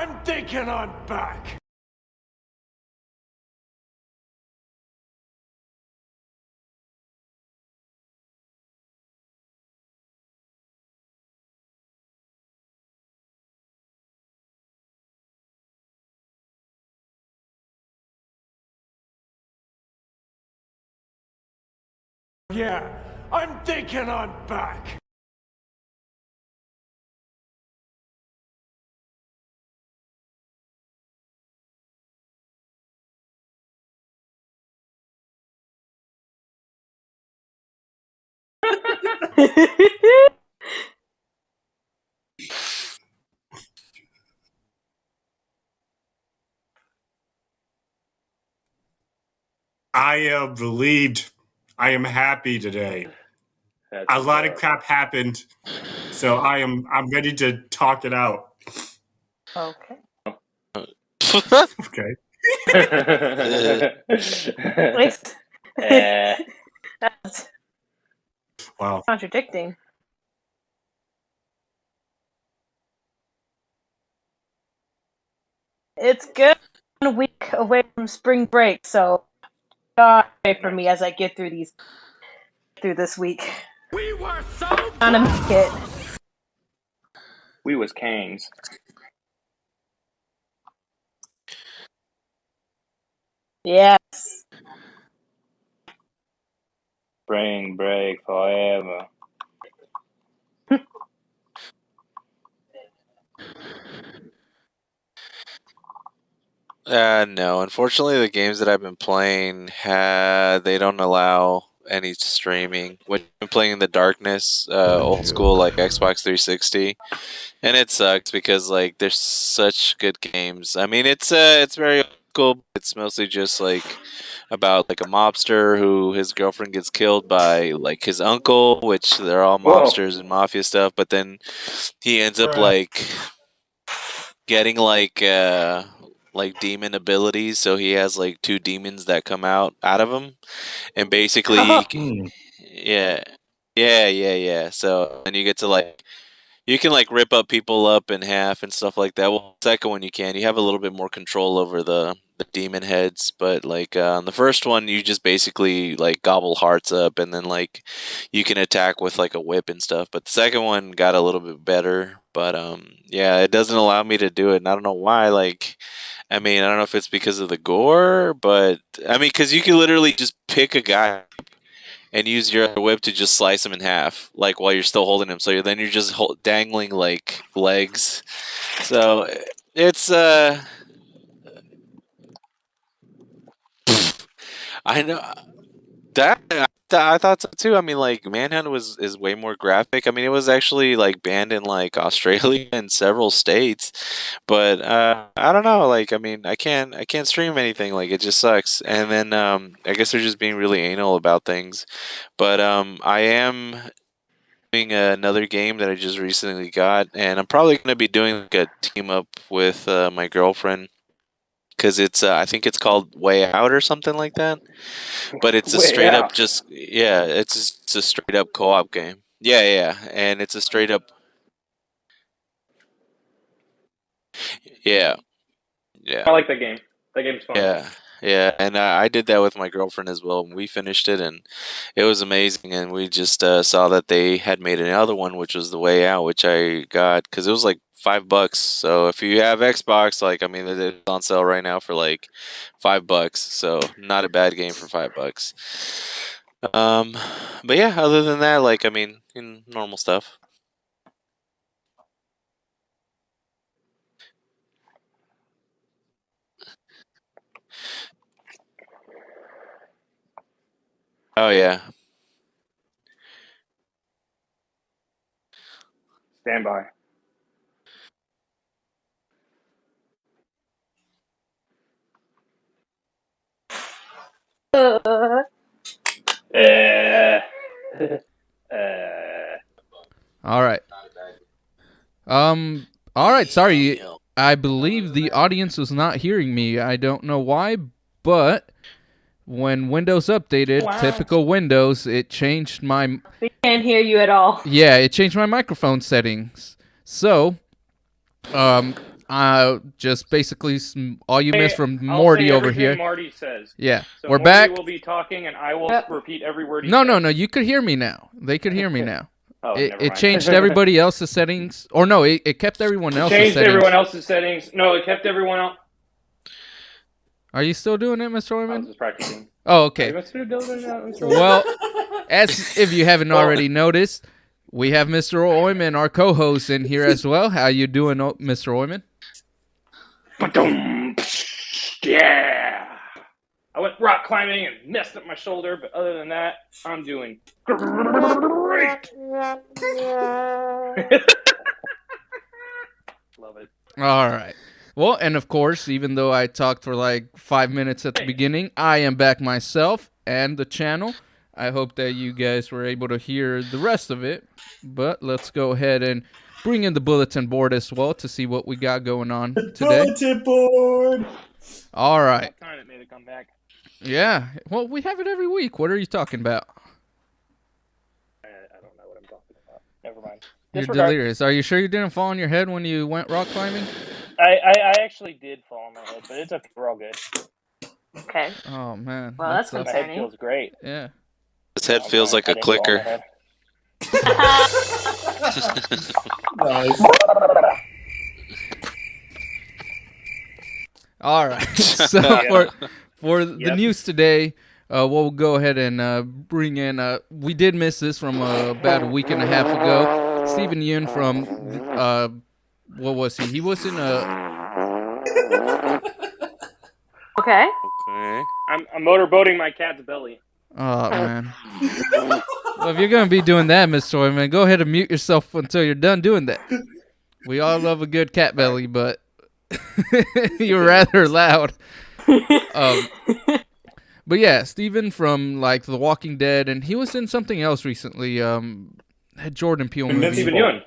I'm thinking I'm back. Yeah, I'm thinking I'm back. I am relieved. I am happy today. A lot of crap happened, so I'm ready to talk it out. Okay. Okay. Wait. That's Wow. contradicting. It's good. 1 week away from spring break, so God pray for me as I get through this week. We were so Gonna make it. We was kings. Yes. Spring break forever. No, unfortunately, the games that I've been playing they don't allow any streaming. When I've been playing in the darkness, old school like Xbox 360, and it sucks because like there's such good games. I mean, it's very old school. It's mostly just like about like a mobster who his girlfriend gets killed by like his uncle, which they're all mobsters and mafia stuff. But then he ends up like getting like demon abilities, so he has like 2 demons that come out of him, and basically yeah. So and you get to like you can like rip up people up in half and stuff like that. Well, the second one you can. You have a little bit more control over the demon heads, but like on the first one you just basically like gobble hearts up, and then like you can attack with like a whip and stuff. But the second one got a little bit better, but yeah, it doesn't allow me to do it, and I don't know why. Like, I mean, I don't know if it's because of the gore, but I mean, because you can literally just pick a guy and use your whip to just slice him in half, like while you're still holding him. So then you're just dangling like legs. So it's I know that I thought so too. I mean, like Manhunt is way more graphic. I mean, it was actually like banned in like Australia and several states, but I don't know. Like, I mean, I can't stream anything. Like, it just sucks. And then I guess they're just being really anal about things. But I am doing another game that I just recently got, and I'm probably gonna be doing like a team up with my girlfriend. Because it's, I think it's called Way Out or something like that. But it's a straight up it's a straight up co-op game. Yeah, and it's a straight up. Yeah. I like that game. That game's fun. Yeah, and I did that with my girlfriend as well. We finished it, and it was amazing. And we just saw that they had made another one, which was The Way Out, which I got because it was like $5. So if you have Xbox, like I mean, it's on sale right now for like $5. So not a bad game for $5. But yeah, other than that, like I mean, normal stuff. Oh yeah. Stand by. All right. All right. Sorry. I believe the audience was not hearing me. I don't know why, but when Windows updated, typical Windows, it changed my... We can't hear you at all. Yeah, it changed my microphone settings. So, Just basically all you missed from I'll Morty say over everything here. Marty says. Yeah, So we're Morty back. will be talking, and I will repeat every word he No, says. no, no. You could hear me now. They could hear me now. Oh, never It mind. changed everybody else's settings, or no, it kept everyone else's Changed settings. everyone else's settings. No, it kept everyone else. Are you still doing it, Mr. I was Oyman? just practicing. Oh, okay. Well, Well, as if you haven't already noticed, we have Mr. Oyman, our co-host, in here as well. How you doing, Mr. Oyman? yeah. I went rock climbing and messed up my shoulder, but other than that, I'm doing great. Love it. All right. Well, and of course, even though I talked for like 5 minutes at the beginning, I am back myself and the channel. I hope that you guys were able to hear the rest of it. But let's go ahead and bring in the bulletin board as well to see what we got going on today. Bulletin board. All right. Time it made it come back. Yeah. Well, we have it every week. What are you talking about? I don't know what I'm talking about. Never mind. You're Disregard. delirious. Are you sure you didn't fall on your head when you went rock climbing? I actually did fall on my head, but it's okay. We're all good. Okay. Oh, man. Well, that's sucks. My head concerning. feels great. Yeah. His head feels like a I didn't fall on my clicker. head. Nice. All right. So for the news today, we'll go ahead and bring in. We did miss this from about a week and a half ago. Stephen Yun from what was he? He was in a. Okay. Okay. I'm motorboating my cat's belly. Oh man. Well, if you're gonna be doing that, Mr. Oyman, go ahead and mute yourself until you're done doing that. We all love a good cat belly, but you're rather loud. But yeah, Steven from like The Walking Dead, and he was in something else recently. That Jordan Peele movie. Stephen Yeun.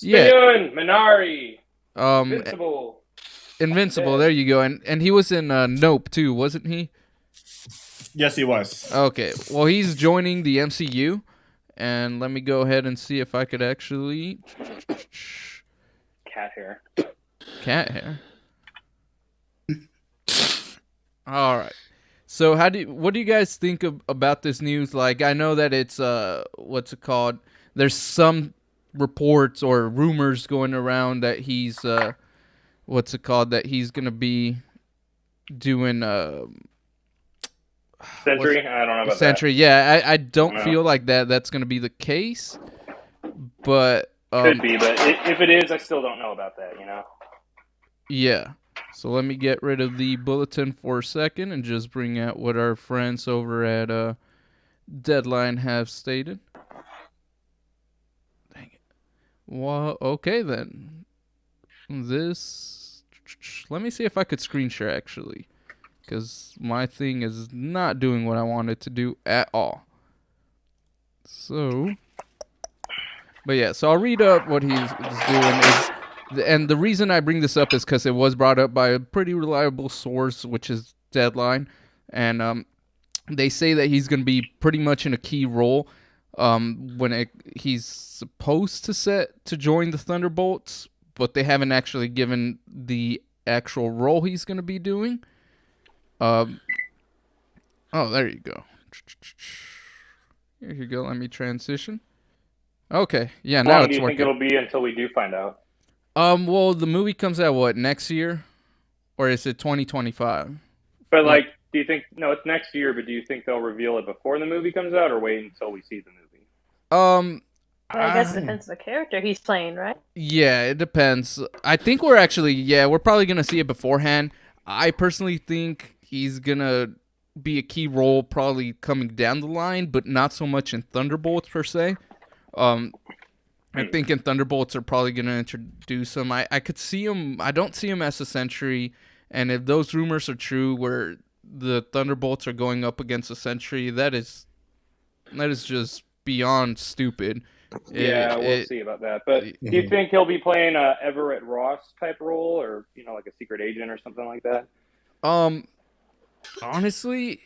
Yeah. Yeun, Minari, Invincible. Invincible. There you go. And he was in Nope too, wasn't he? Yes, he was. Okay. Well, he's joining the MCU, and let me go ahead and see if I could actually. Cat hair. Cat hair. All right. So what do you guys think about this news? Like, I know that it's what's it called? There's some reports or rumors going around that he's what's it called? That he's gonna be doing Sentry? I don't know about Sentry. Yeah, I don't feel like that's gonna be the case, but could be, but if it is, I still don't know about that. You know. Yeah. So let me get rid of the bulletin for a second and just bring out what our friends over at Deadline have stated. Dang it. Well, okay then. This. Let me see if I could screen share actually, because my thing is not doing what I want it to do at all. So. But yeah, so I'll read up what he's doing. And the reason I bring this up is because it was brought up by a pretty reliable source, which is Deadline. And they say that he's going to be pretty much in a key role when he's supposed to join the Thunderbolts, but they haven't actually given the actual role he's going to be doing. Oh, there you go. Here you go. Let me transition. Okay. Yeah, now it's working. How long do you think it'll be until we do find out? Well, the movie comes out, what, next year? Or is it 2025? But, like, do you think... No, it's next year, but do you think they'll reveal it before the movie comes out or wait until we see the movie? I guess it depends on the character he's playing, right? Yeah, it depends. I think we're probably going to see it beforehand. I personally think he's going to be a key role probably coming down the line, but not so much in Thunderbolts per se. I think in Thunderbolts are probably going to introduce him. I could see him. I don't see him as a Sentry. And if those rumors are true, where the Thunderbolts are going up against a Sentry, that is just beyond stupid. We'll see about that. But do you think he'll be playing a Everett Ross type role, or like a secret agent or something like that? Honestly,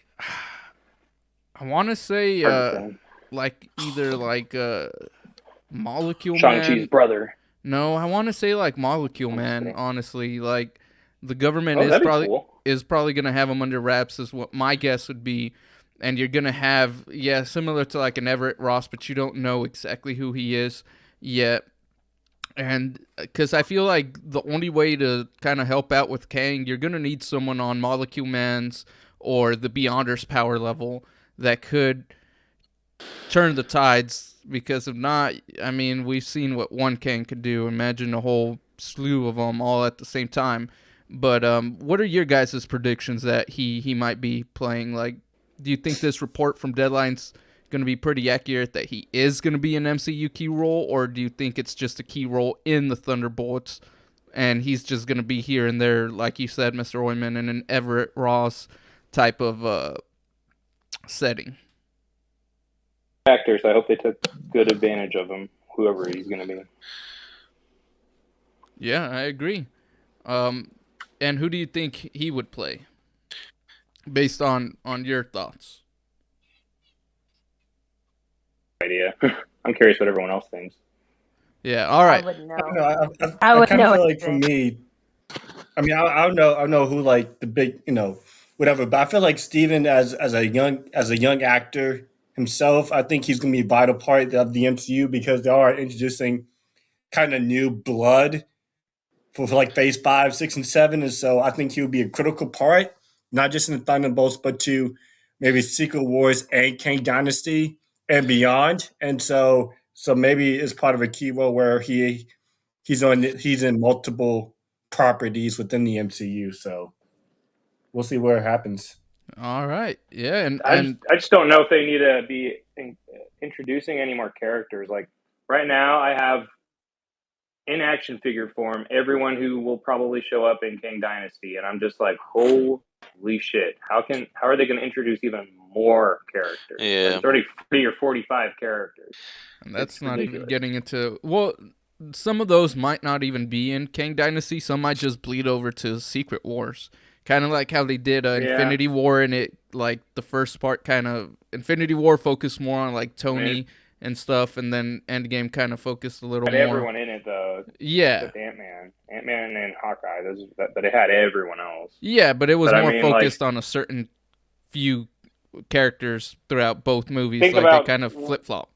I want to say like either like Molecule Shang-Chi's Man. brother. No, I want to say like Molecule I'm just Man. kidding. Honestly, like the government Oh, is that'd be probably cool. gonna have him under wraps, is what my guess would be. And you're gonna have, yeah, similar to like an Everett Ross, but you don't know exactly who he is yet. And because I feel like the only way to kind of help out with Kang, you're gonna need someone on Molecule Man's or the Beyonders power level that could turn the tides. Because if not, I mean, we've seen what one Kang could do. Imagine a whole slew of them all at the same time. But what are your guys' predictions that he might be playing? Like, do you think this report from Deadline's going to be pretty accurate that he is going to be an MCU key role, or do you think it's just a key role in the Thunderbolts and he's just going to be here and there, like you said, Mr. Oyman, in an Everett Ross type of setting? Actors, I hope they took good advantage of him, whoever he's going to be. Yeah, I agree. And who do you think he would play, based on your thoughts? Idea. I'm curious what everyone else thinks. Yeah, all right. I wouldn't know. I don't know. I I would kind of know feel what like to for think. me, I mean, I don't know who like the big, whatever. But I feel like Steven as a young actor himself, I think he's going to be a vital part of the MCU because they are introducing kind of new blood for like Phase 5, 6, and 7, and so I think he'll be a critical part, not just in the Thunderbolts, but to maybe Secret Wars and Kang Dynasty and beyond. And so maybe it's part of a key role where he's in multiple properties within the MCU. So we'll see where it happens. All right. Yeah, I just don't know if they need to be introducing any more characters. Like right now, I have in action figure form everyone who will probably show up in Kang Dynasty, and I'm just like, holy shit! How are they going to introduce even more characters? Yeah. Like, it's already 40 or 45 characters. and that's It's not even ridiculous. getting into, well, some of those might not even be in Kang Dynasty. Some might just bleed over to Secret Wars, kind of like how they did Yeah. Infinity War, and it like the first part kind of Infinity War focused more on like Tony and stuff, and then Endgame kind of focused a little Had more. everyone in it though. Yeah. Except Ant-Man, and Hawkeye. But it had everyone else. Yeah, but it was But I more mean, focused on a certain few characters throughout both movies. Think Like about- they kind of flip flop.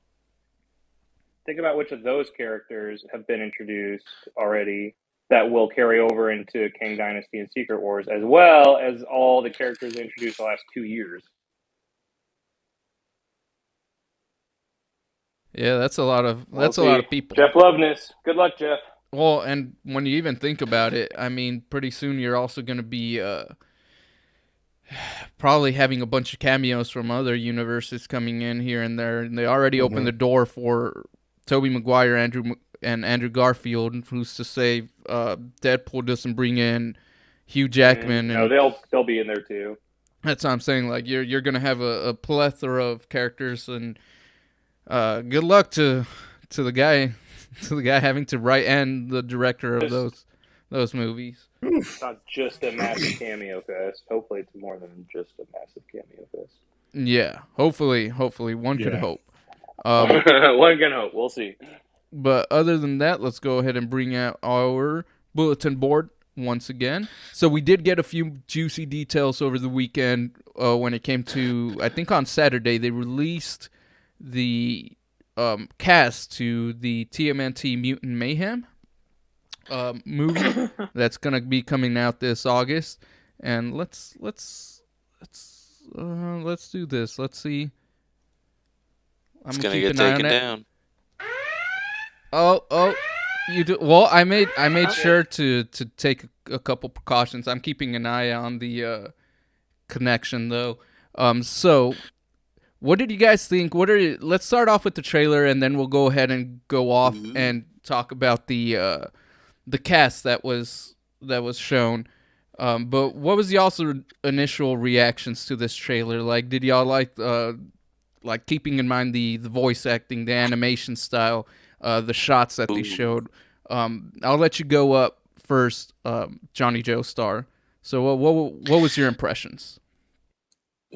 Think about which of those characters have been introduced already that will carry over into Kang Dynasty and Secret Wars, as well as all the characters they introduced the last 2 years. Yeah, that's a lot of We'll a lot see. of people. Jeff Loveness. Good luck, Jeff. Well, and when you even think about it, I mean, pretty soon you're also going to be probably having a bunch of cameos from other universes coming in here and there, and they already opened the door for Tobey Maguire, Andrew Garfield. Who's to say Deadpool doesn't bring in Hugh Jackman? No, And they'll be in there too. that's what I'm saying. Like you're going to have a plethora of characters, and good luck to the guy having to write and the director of those movies. It's not just a massive cameo fest. Hopefully, it's more than just a massive cameo fest. Yeah, hopefully one could Yeah. hope. One can hope. We'll see. But other than that, let's go ahead and bring out our bulletin board once again. So we did get a few juicy details over the weekend when it came to, I think on Saturday, they released the cast to the TMNT Mutant Mayhem movie that's gonna be coming out this August. And let's do this. Let's see. It's gonna get taken down. Oh, you do well. I made sure to take a couple precautions. I'm keeping an eye on the connection though. So what did you guys think? Let's start off with the trailer, and then we'll go ahead and go off and talk about the cast that was shown. But what was y'all's initial reactions to this trailer? Like, did y'all like keeping in mind the voice acting, the animation style, the shots that they showed? I'll let you go up first, Johnny Joe Star. So what was your impressions?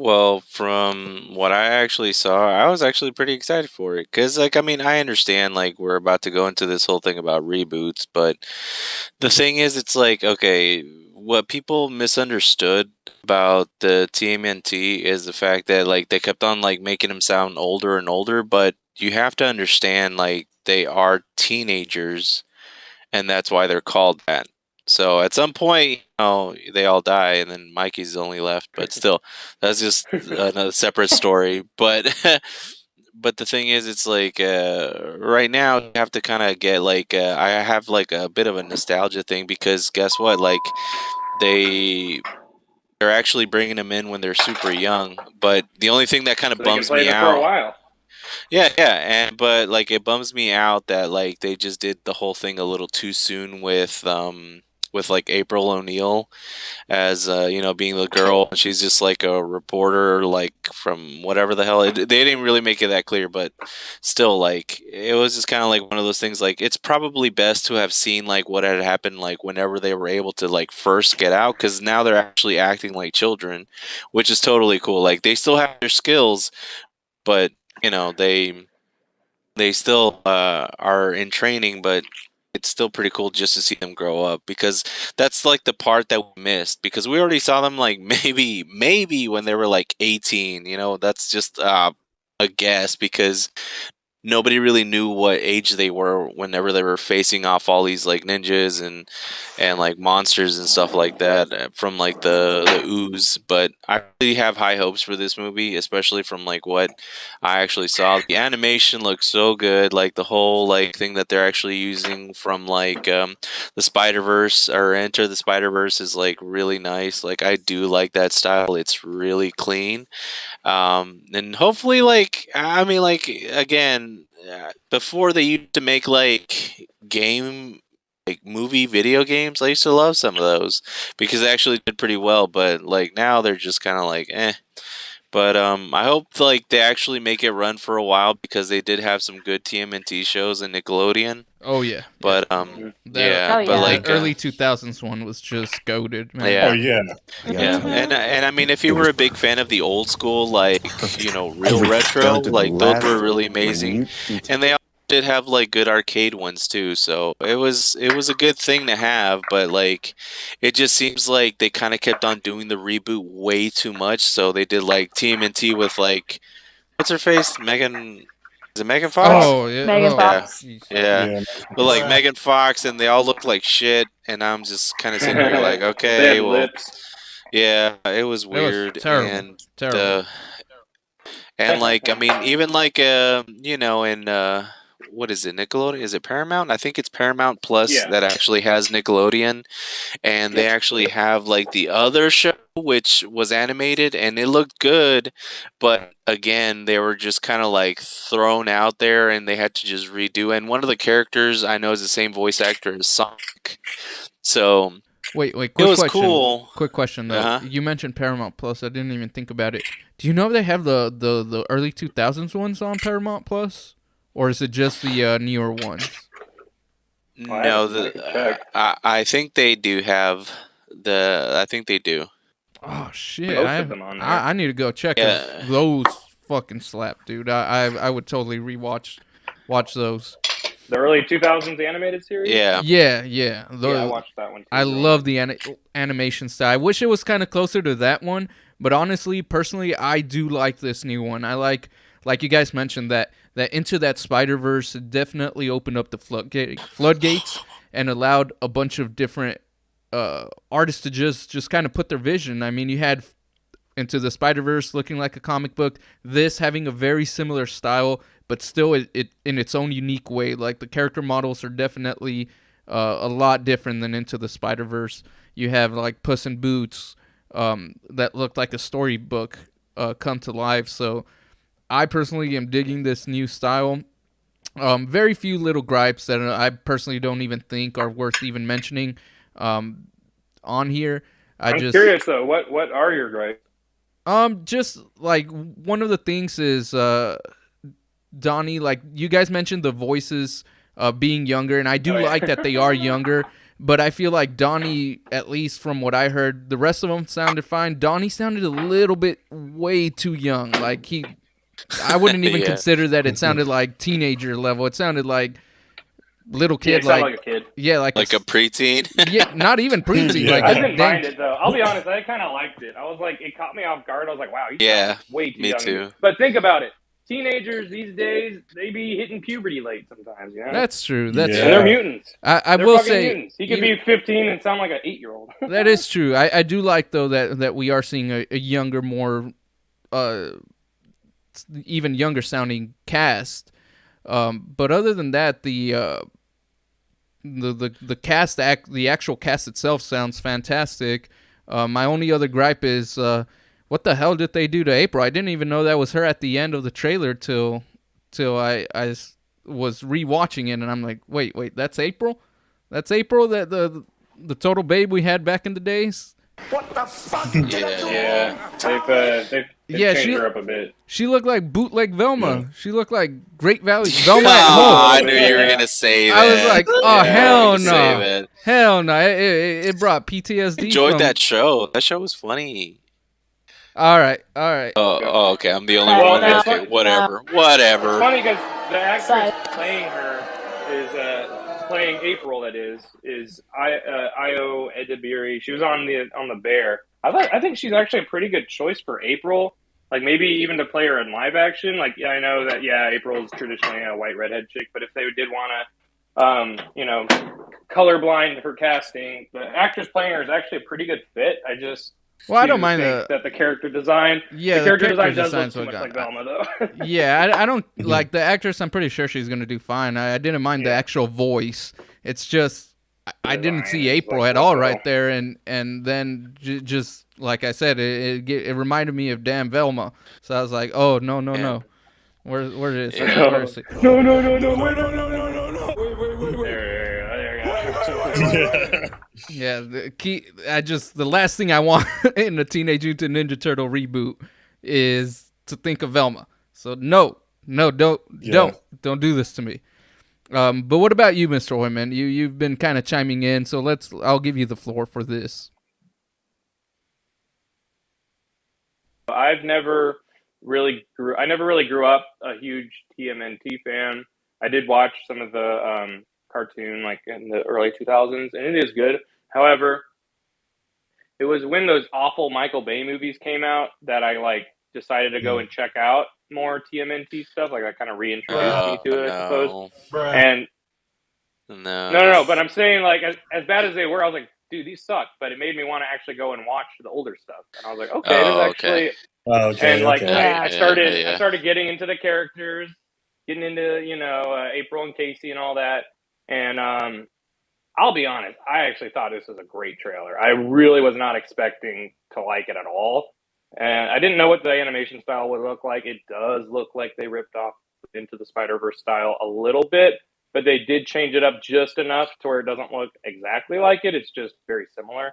Well, from what I actually saw, I was actually pretty excited for it. Because, like, I mean, I understand, like, we're about to go into this whole thing about reboots, but the thing is, it's like, okay, what people misunderstood about the TMNT is the fact that, like, they kept on, like, making him sound older and older, but you have to understand, like, they are teenagers, and that's why they're called that. So at some point, they all die, and then Mikey's only left. But still, that's just another separate story. But but the thing is, it's like right now you have to kind of get like I have like a bit of a nostalgia thing because guess what? Like they're actually bringing them in when they're super young. But the only thing that kind of So they can bums play me them for a out. while. Yeah, and but like it bums me out that like they just did the whole thing a little too soon with like April O'Neil as being the girl and she's just like a reporter like from whatever the hell they didn't really make it that clear, but still like it was just kind of like one of those things like it's probably best to have seen like what had happened like whenever they were able to like first get out because now they're actually acting like children, which is totally cool. Like they still have their skills, but they still are in training, but it's still pretty cool just to see them grow up because that's like the part that we missed because we already saw them like maybe when they were like 18. That's just a guess because nobody really knew what age they were whenever they were facing off all these like ninjas and like monsters and stuff like that from like the ooze. But I really have high hopes for this movie, especially from like what I actually saw. The animation looks so good, like the whole like thing that they're actually using from like the Spider-Verse or Enter the Spider-Verse is like really nice. Like I do like that style. It's really clean. And hopefully like I mean like again before they used to make like movie video games, I used to love some of those because they actually did pretty well, but like now they're just kind of like but I hope like they actually make it run for a while because they did have some good TMNT shows in Nickelodeon. Oh yeah, But Oh, but yeah. like the early 2000s one was just goated, man. Yeah. Oh yeah. Yeah, and I mean, if you were a big fan of the old school, like real retro, like those were really amazing, and they all did have like good arcade ones too. So it was a good thing to have, but like it just seems like they kind of kept on doing the reboot way too much. So they did like TMNT with like what's her face, Megan. Is it Megan Fox? Oh yeah, Megan oh, Fox. jeez. Yeah. Yeah. But like Megan Fox, and they all look like shit, and I'm just kind of sitting here like, They okay, had well. lips. Yeah, it was That was weird, terrible. Terrible. and like I mean, even like in what is it, Nickelodeon? Is it Paramount? I think it's Paramount Plus Yeah. that actually has Nickelodeon, and they actually have like the other show which was animated and it looked good, but again, they were just kind of like thrown out there and they had to just redo. And one of the characters I know is the same voice actor as Sonic, so. Wait, quick It was question. cool. Quick question though. Uh-huh. You mentioned Paramount Plus. I didn't even think about it. Do you know if they have the early 2000s ones on Paramount Plus, or is it just the newer ones? No, I can check. I think they do have I think they do. Oh shit! Most of them on there. I need to go check. 'Cause Yeah. those fucking slap, dude. I would totally watch those. The early 2000s animated series? Yeah. Yeah. Yeah, I Those, watched that one too. I love the animation style. I wish it was kind of closer to that one, but honestly, personally, I do like this new one. I like you guys mentioned that Into That Spider-Verse definitely opened up the floodgates and allowed a bunch of different artists to just kind of put their vision. I mean, you had Into the Spider-Verse looking like a comic book, this having a very similar style, but still it in its own unique way. Like the character models are definitely a lot different than Into the Spider-Verse. You have like Puss in Boots that looked like a storybook come to life. So I personally am digging this new style. Very few little gripes that I personally don't even think are worth even mentioning on here. I'm curious though, what are your gripes? Just like one of the things is Donnie, like you guys mentioned the voices being younger, and I do like that they are younger, But I feel like Donnie, at least from what I heard, the rest of them sounded fine. Donnie sounded a little bit way too young. Like I wouldn't even consider that it sounded like teenager level. It sounded like little kid, Yeah, like a kid. Yeah, like a preteen. Yeah, not even preteen. Yeah. Like I didn't mind it though. I'll be honest, I kind of liked it. I was like, it caught me off guard. I was like, wow, he's way too me young. too. But think about it. Teenagers these days, they be hitting puberty late sometimes. You know? That's true. That's Yeah. And they're mutants. I They're will fucking say mutants. He could be 15 and sound like an 8-year-old. that is true. I do like though that we are seeing a younger, more even younger sounding cast. But other than that, the cast, the actual cast itself sounds fantastic. My only other gripe is what the hell did they do to April? I didn't even know that was her at the end of the trailer till I was rewatching it, and I'm like, wait, that's April? That's April? That the total babe we had back in the days? What the fuck did I do? Yeah, they've changed her up a bit. She looked like bootleg Velma. Yeah. She looked like Great Value Velma at Oh, home. I knew you were gonna say that. I was like, oh, hell no. That. Hell no. It brought PTSD. Enjoyed that show. That show was funny. All right. Oh, okay. I'm the only one. Okay, whatever. It's funny because the actress playing her is playing April. That is Io Edebiri. She was on the Bear. I think she's actually a pretty good choice for April. Like maybe even to play her in live action. Like I know that April is traditionally a white redhead chick, but if they did want to, colorblind her casting, the actress playing her is actually a pretty good fit. I don't mind that the character design. Yeah, the character design does look too much like Velma, though. Yeah, I don't like the actress. I'm pretty sure she's gonna do fine. I didn't mind the actual voice. It's just I didn't see April at all right there, and then just like I said, it reminded me of damn Velma. So I was like, oh no. Where is it? Where is it? No. Wait. Yeah, the last thing I want in a Teenage Mutant Ninja Turtle reboot is to think of Velma. So no, don't do this to me. But what about you, Mr. Hoyman? You've been kind of chiming in, so I'll give you the floor for this. I never really grew up a huge TMNT fan. I did watch some of the cartoon like in the early 2000s, and it is good. However, it was when those awful Michael Bay movies came out that I decided to go and check out more TMNT stuff. Like that kind of reintroduced me to it, I suppose. And no. But I'm saying as bad as they were, I was like, dude, these suck. But it made me want to actually go and watch the older stuff. And I was like, okay, there's actually. And I started getting into the characters, getting into April and Casey and all that. And I'll be honest, I actually thought this was a great trailer. I really was not expecting to like it at all. And I didn't know what the animation style would look like. It does look like they ripped off Into the Spider-Verse style a little bit, but they did change it up just enough to where it doesn't look exactly like it. It's just very similar.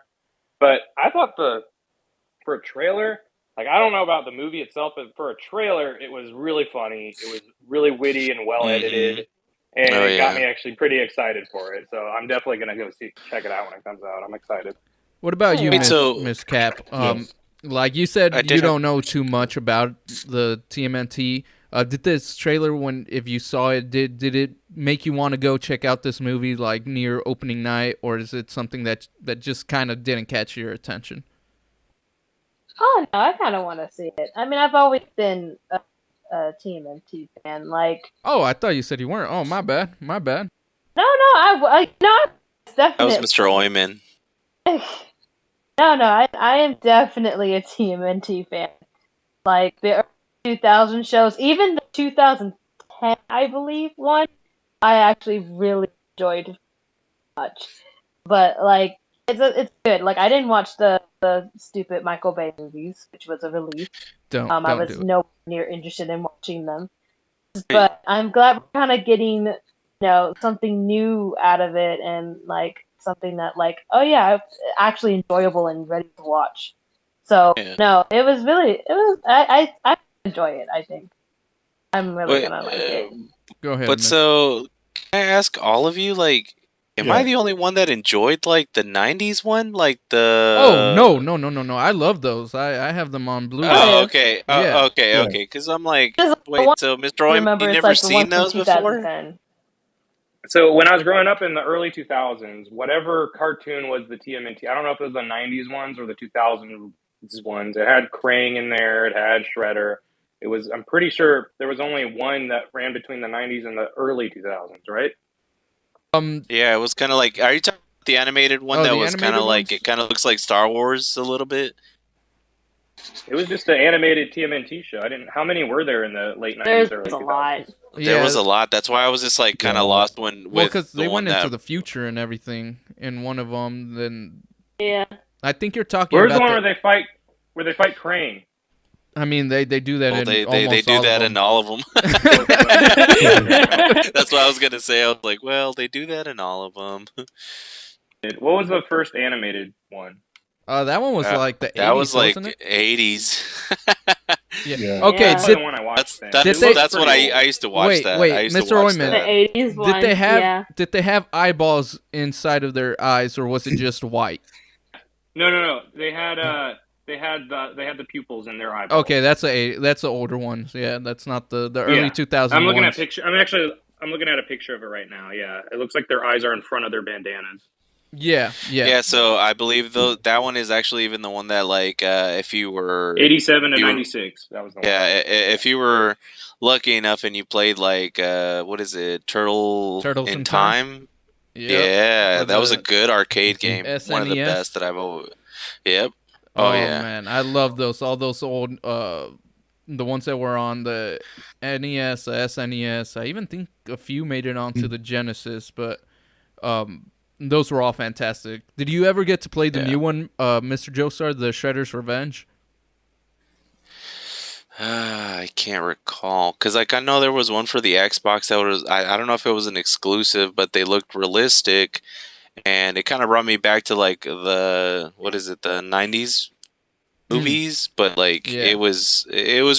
But I thought for a trailer, I don't know about the movie itself, but for a trailer, it was really funny. It was really witty and well edited. And it got me actually pretty excited for it. So I'm definitely going to go check it out when it comes out. I'm excited. What about you, Miss Cap? Like you said, you don't know too much about the TMNT. Did this trailer, if you saw it, did it make you want to go check out this movie near opening night, or is it something that just kind of didn't catch your attention? Oh no, I kind of want to see it. I mean, I've always been a TMNT fan. Oh, I thought you said you weren't. Oh, my bad. No, I definitely. That was Mr. Oyman. No, I am definitely a TMNT fan. The early 2000 shows, even the 2010, I believe, one, I actually really enjoyed much. But it's good. I didn't watch the stupid Michael Bay movies, which was a relief. I was nowhere near interested in watching them. But I'm glad we're kind of getting, something new out of it, and something that actually enjoyable and ready to watch. So no, it was I enjoy it. I think I'm really gonna like it. Go ahead. But so, can I ask all of you, Am I the only one that enjoyed like the '90s one, like the? Oh no! I love those. I have them on Blu-ray. Oh, okay. Yeah. Okay. Because I'm like, Just the wait. one So, Mr. I Roy, remember you is never like the one seen from those before? 2010. So when I was growing up in the early 2000s, whatever cartoon was the TMNT, I don't know if it was the 90s ones or the 2000s ones. It had Krang in there. It had Shredder. It was. I'm pretty sure there was only one that ran between the 90s and the early 2000s, right? Yeah, it was kind of like. Are you talking about the animated one that the was kind animated of like ones? it kind of looks like Star Wars a little bit? It was just an animated TMNT show. I didn't. How many were there in the late 90s, There's early a 2000s? lot. There was a lot. That's why I was just like kind of lost when Well, with because the they one went into that. the future and everything in one of them. Then Yeah. I think you're talking Where's the about one where they fight? Where they fight Krang? I mean, they do that Well, in they almost do all that of in them. all of them. That's what I was gonna say. I was like, well, they do that in all of them. What was the first animated one? That one was like the 80s, that was like wasn't it? 80s. Yeah. Okay. Yeah. The one I watched then. That's what I used to watch. Wait, that. wait, I used to Mr. watch Oyman. that. The 80s one. Did they have eyeballs inside of their eyes, or was it just white? No. They had the pupils in their eyeballs. Okay, that's the older one. Yeah, that's not the early 2000s. I'm looking at picture. I'm looking at a picture of it right now. Yeah, it looks like their eyes are in front of their bandanas. Yeah. Yeah, so I believe that one is actually even the one that like if you were 87 to 96. That was the one. Yeah, if you were lucky enough and you played like what is it, Turtles in Time? Yep. Yeah, that was a good arcade game. SNES. One of the best that I've always. Yep. Oh yeah. Man, I love those. All those old the ones that were on the NES, SNES. I even think a few made it onto the Genesis, but those were all fantastic. Did you ever get to play the new one, Mr. Joestar, the Shredder's Revenge? I can't recall because like I know there was one for the Xbox that was I don't know if it was an exclusive, but they looked realistic, and it kind of brought me back to like the the 90s movies, but like it was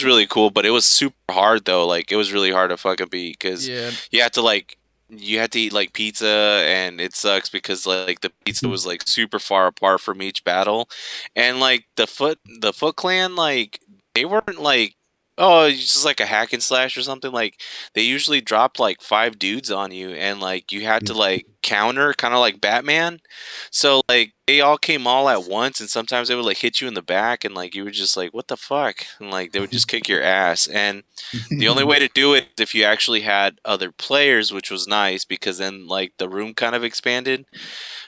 really cool, but it was super hard though. Like it was really hard to fucking beat because you had to eat like pizza, and it sucks because like the pizza was like super far apart from each battle, and like the Foot Clan, like they weren't like, oh, it's just like a hack and slash or something. Like they usually dropped like 5 dudes on you, and like you had to like counter, kind of like Batman. So like they all came all at once, and sometimes they would like hit you in the back, and like you were just like, what the fuck? And like they would just kick your ass. And the only way to do it is if you actually had other players, which was nice because then like the room kind of expanded.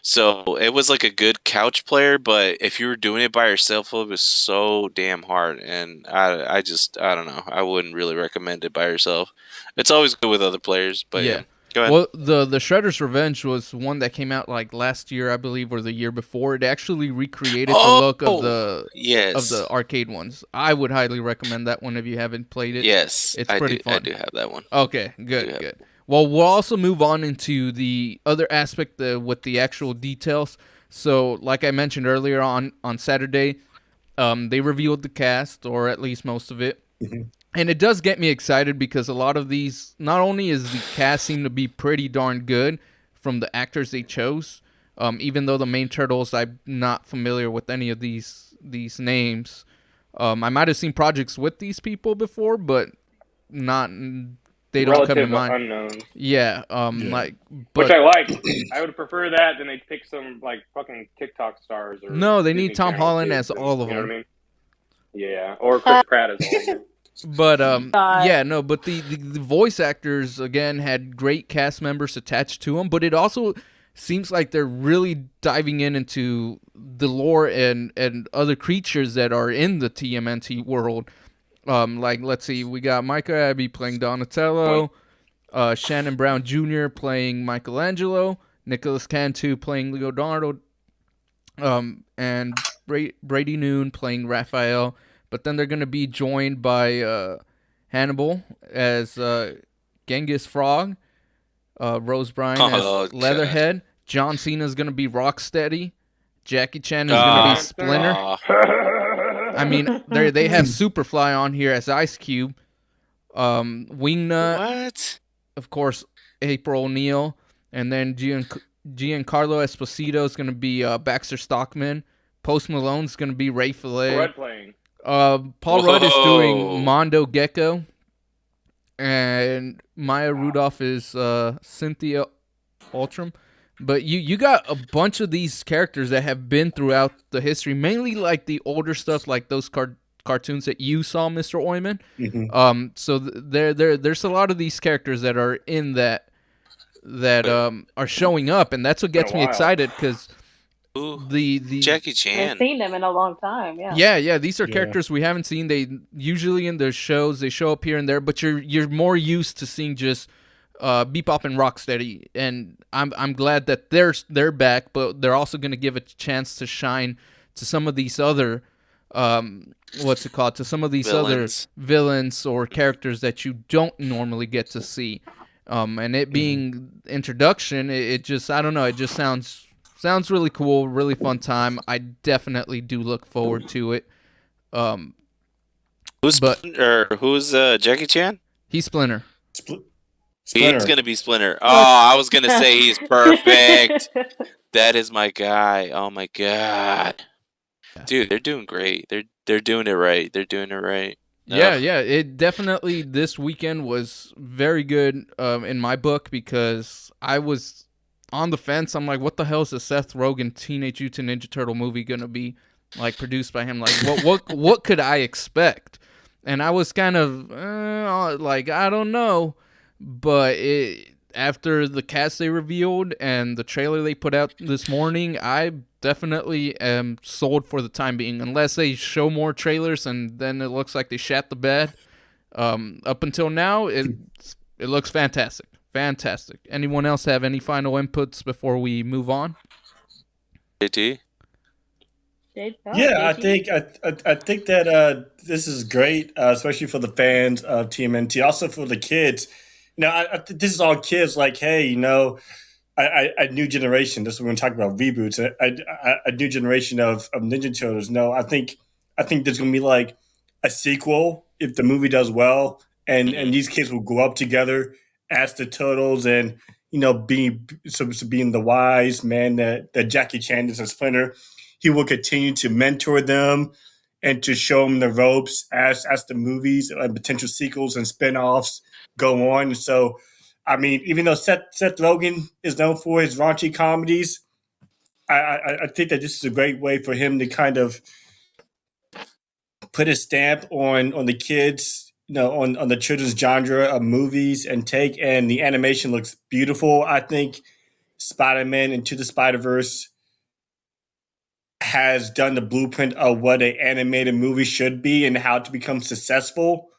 So it was like a good couch player, but if you were doing it by yourself, it was so damn hard. And I don't know. I wouldn't really recommend it by yourself. It's always good with other players, but yeah. Go ahead. Well, the Shredder's Revenge was one that came out like last year, I believe, or the year before. It actually recreated the look of the arcade ones. I would highly recommend that one if you haven't played it. Yes, it's pretty fun. I do have that one. Okay, good. Well, we'll also move on into the other aspect with the actual details. So, like I mentioned earlier on Saturday, they revealed the cast, or at least most of it. Mm-hmm. And it does get me excited because a lot of these, not only is the cast seem to be pretty darn good from the actors they chose, even though the main Turtles, I'm not familiar with any of these names. I might have seen projects with these people before, but not... They don't come to mind. Unknowns. Yeah, like, but, which I like. I would prefer that than they pick some like fucking TikTok stars. Or no, they Disney need Tom Channel Holland kids as all of them. You know what I mean? Yeah, or Chris Pratt as all of them. But but the voice actors again had great cast members attached to them. But it also seems like they're really diving into the lore and other creatures that are in the TMNT world. Like, let's see, we got Micah Abbey playing Donatello, Shannon Brown Jr. playing Michelangelo, Nicholas Cantu playing Leonardo, and Brady Noon playing Raphael. But then they're going to be joined by Hannibal as Genghis Frog, Rose Bryan as Leatherhead, John Cena is going to be Rocksteady, Jackie Chan is going to be Splinter. I mean, they have Superfly on here as Ice Cube. Wingnut. What? Of course, April O'Neil. And then Giancarlo Esposito is going to be Baxter Stockman. Post Malone's going to be Ray Fillet. Red playing. Paul Rudd is Whoa. doing Mondo Gecko. And Maya Rudolph is Cynthia Ultram. But you got a bunch of these characters that have been throughout the history, mainly like the older stuff, like those cartoons that you saw, Mr. Oyman. Mm-hmm. So there's a lot of these characters that are in that are showing up, and that's what gets me excited because the Jackie I've Chan. seen them in a long time. Yeah. yeah, these are characters we haven't seen. They usually in their shows they show up here and there, but you're more used to seeing just Bebop and Rocksteady, and I'm glad that they're back, but they're also going to give a chance to shine to some of these other to some of these Villains. other villains or characters that you don't normally get to see. And it being introduction, it just, I don't know, it just sounds really cool, really fun time. I definitely do look forward to it. Who's Jackie Chan? He's Splinter. He's gonna be Splinter. Oh, I was gonna say he's perfect. That is my guy. Oh my god, dude, they're doing great. They're doing it right. They're doing it right. Yeah. It definitely this weekend was very good in my book because I was on the fence. I'm like, what the hell is a Seth Rogen Teenage Mutant Ninja Turtle movie gonna be like produced by him? Like, what could I expect? And I was kind of like, I don't know. But after the cast they revealed and the trailer they put out this morning, I definitely am sold for the time being. Unless they show more trailers and then it looks like they shat the bed. Up until now, it looks fantastic. Fantastic. Anyone else have any final inputs before we move on? JT? Yeah, I think that this is great, especially for the fans of TMNT. Also for the kids. This is all kids. Like, hey, a new generation. This is when we're talking about reboots. A new generation of Ninja Turtles. No, I think there's gonna be like a sequel if the movie does well, and these kids will grow up together as the Turtles, and being the wise man that Jackie Chan is as Splinter. He will continue to mentor them and to show them the ropes as the movies and potential sequels and spinoffs go on. So, I mean, even though Seth Rogen is known for his raunchy comedies, I think that this is a great way for him to kind of put a stamp on the kids, on the children's genre of movies and take. And the animation looks beautiful. I think Spider-Man Into the Spider-Verse has done the blueprint of what an animated movie should be and how to become successful.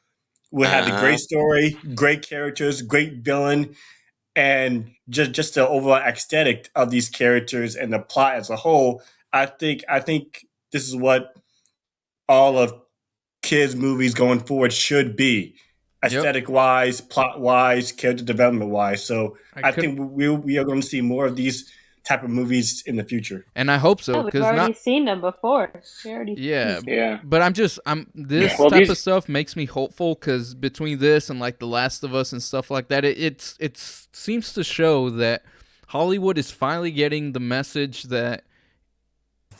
We have a great story, great characters, great villain, and just the overall aesthetic of these characters and the plot as a whole. I think this is what all of kids' movies going forward should be, aesthetic-wise, plot-wise, character development-wise. So I think we are going to see more of these type of movies in the future, and I hope so. We've already seen them before. Yeah. But this type of stuff makes me hopeful because between this and like The Last of Us and stuff like that, it seems to show that Hollywood is finally getting the message that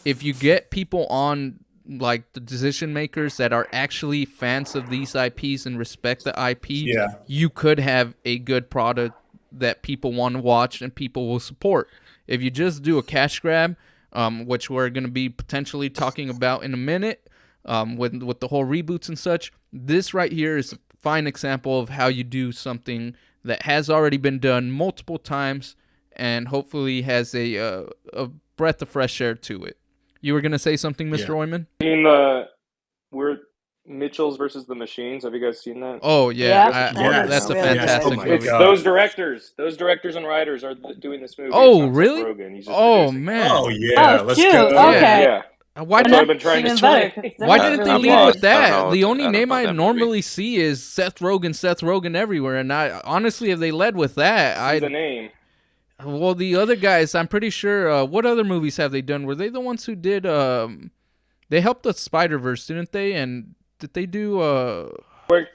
if you get people on, like the decision makers that are actually fans of these IPs and respect the IP, you could have a good product that people want to watch and people will support. If you just do a cash grab, which we're going to be potentially talking about in a minute, with the whole reboots and such, this right here is a fine example of how you do something that has already been done multiple times and hopefully has a breath of fresh air to it. You were going to say something, Mr. Oyman? We're Mitchell's versus the Machines. Have you guys seen that? Oh yeah, that's a fantastic movie. It's those directors and writers are doing this movie. Oh really? Oh man. Oh yeah. Let's go. Okay. Yeah. Why didn't they lead with that? The only name I normally see is Seth Rogen everywhere, and I honestly, if they led with that, the name. Well, the other guys, I'm pretty sure. What other movies have they done? Were they the ones who did? They helped the Spider-Verse, didn't they? And did they do?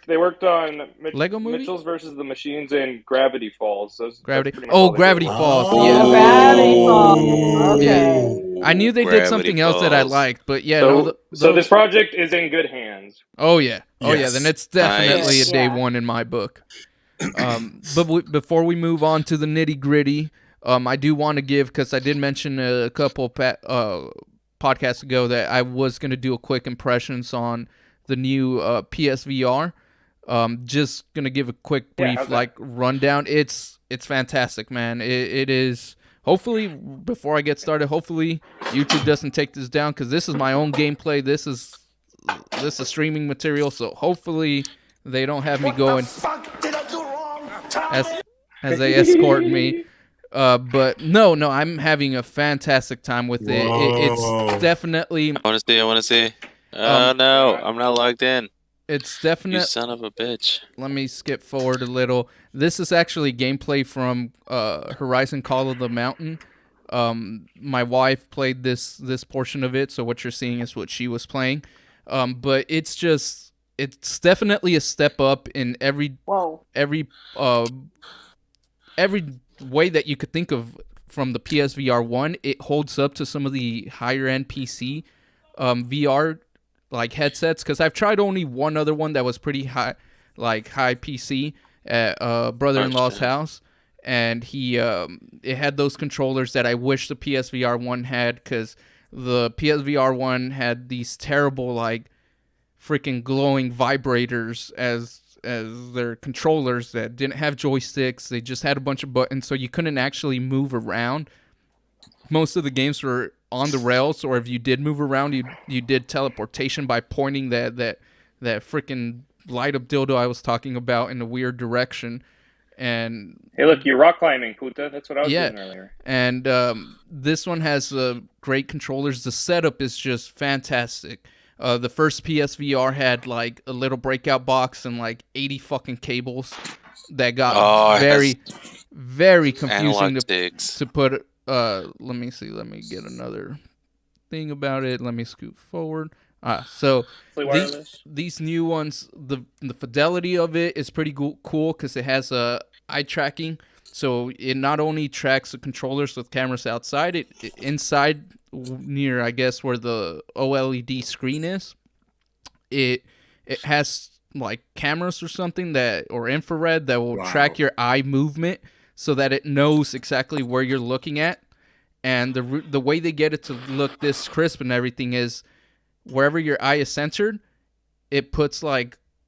They worked on Lego Movie? Mitchell's versus the Machines and Gravity Falls. Gravity. That's pretty much all they Gravity did. Falls. Oh. Yes. Gravity Falls. Okay. I knew they did Gravity something else that I Falls. liked, but yeah, So, no. this project is in good hands. Oh yeah. Yes. Then it's definitely Nice. a day Yeah. one in my book. But before we move on to the nitty gritty, I do want to give, because I did mention a couple podcasts ago that I was going to do a quick impressions on the new PSVR. Just gonna give a quick brief how's that? rundown. It's fantastic, man. It is. Hopefully, before I get started, hopefully YouTube doesn't take this down, because this is my own gameplay. This is streaming material, so hopefully they don't have me going Fuck did I do wrong? as they escort me. But no, I'm having a fantastic time with it. Whoa. It's definitely. I want to see. Oh no, I'm not logged in. It's You definitely. son of a bitch. Let me skip forward a little. This is actually gameplay from Horizon Call of the Mountain. My wife played this portion of it, so what you're seeing is what she was playing. But it's definitely a step up in every way that you could think of from the PSVR 1. It holds up to some of the higher end PC VR like headsets, because I've tried only one other one that was pretty high PC at brother-in-law's house, and he it had those controllers that I wish the PSVR 1 had, because the PSVR 1 had these terrible freaking glowing vibrators as their controllers that didn't have joysticks. They just had a bunch of buttons, so you couldn't actually move around. Most of the games were on the rails, or if you did move around, you did teleportation by pointing that freaking light up dildo I was talking about in a weird direction. And Hey, look, you're rock climbing, puta. That's what I was doing earlier. And this one has great controllers. The setup is just fantastic. The first PSVR had a little breakout box and 80 fucking cables that got very confusing to put. Let me see. Let me get another thing about it. Let me scoot forward. So these new ones, the fidelity of it is pretty cool, because it has eye tracking. So it not only tracks the controllers with cameras outside, it inside near, I guess, where the OLED screen is, it has cameras or something or infrared that will track your eye movement, so that it knows exactly where you're looking at. And the way they get it to look this crisp and everything is, wherever your eye is centered, it puts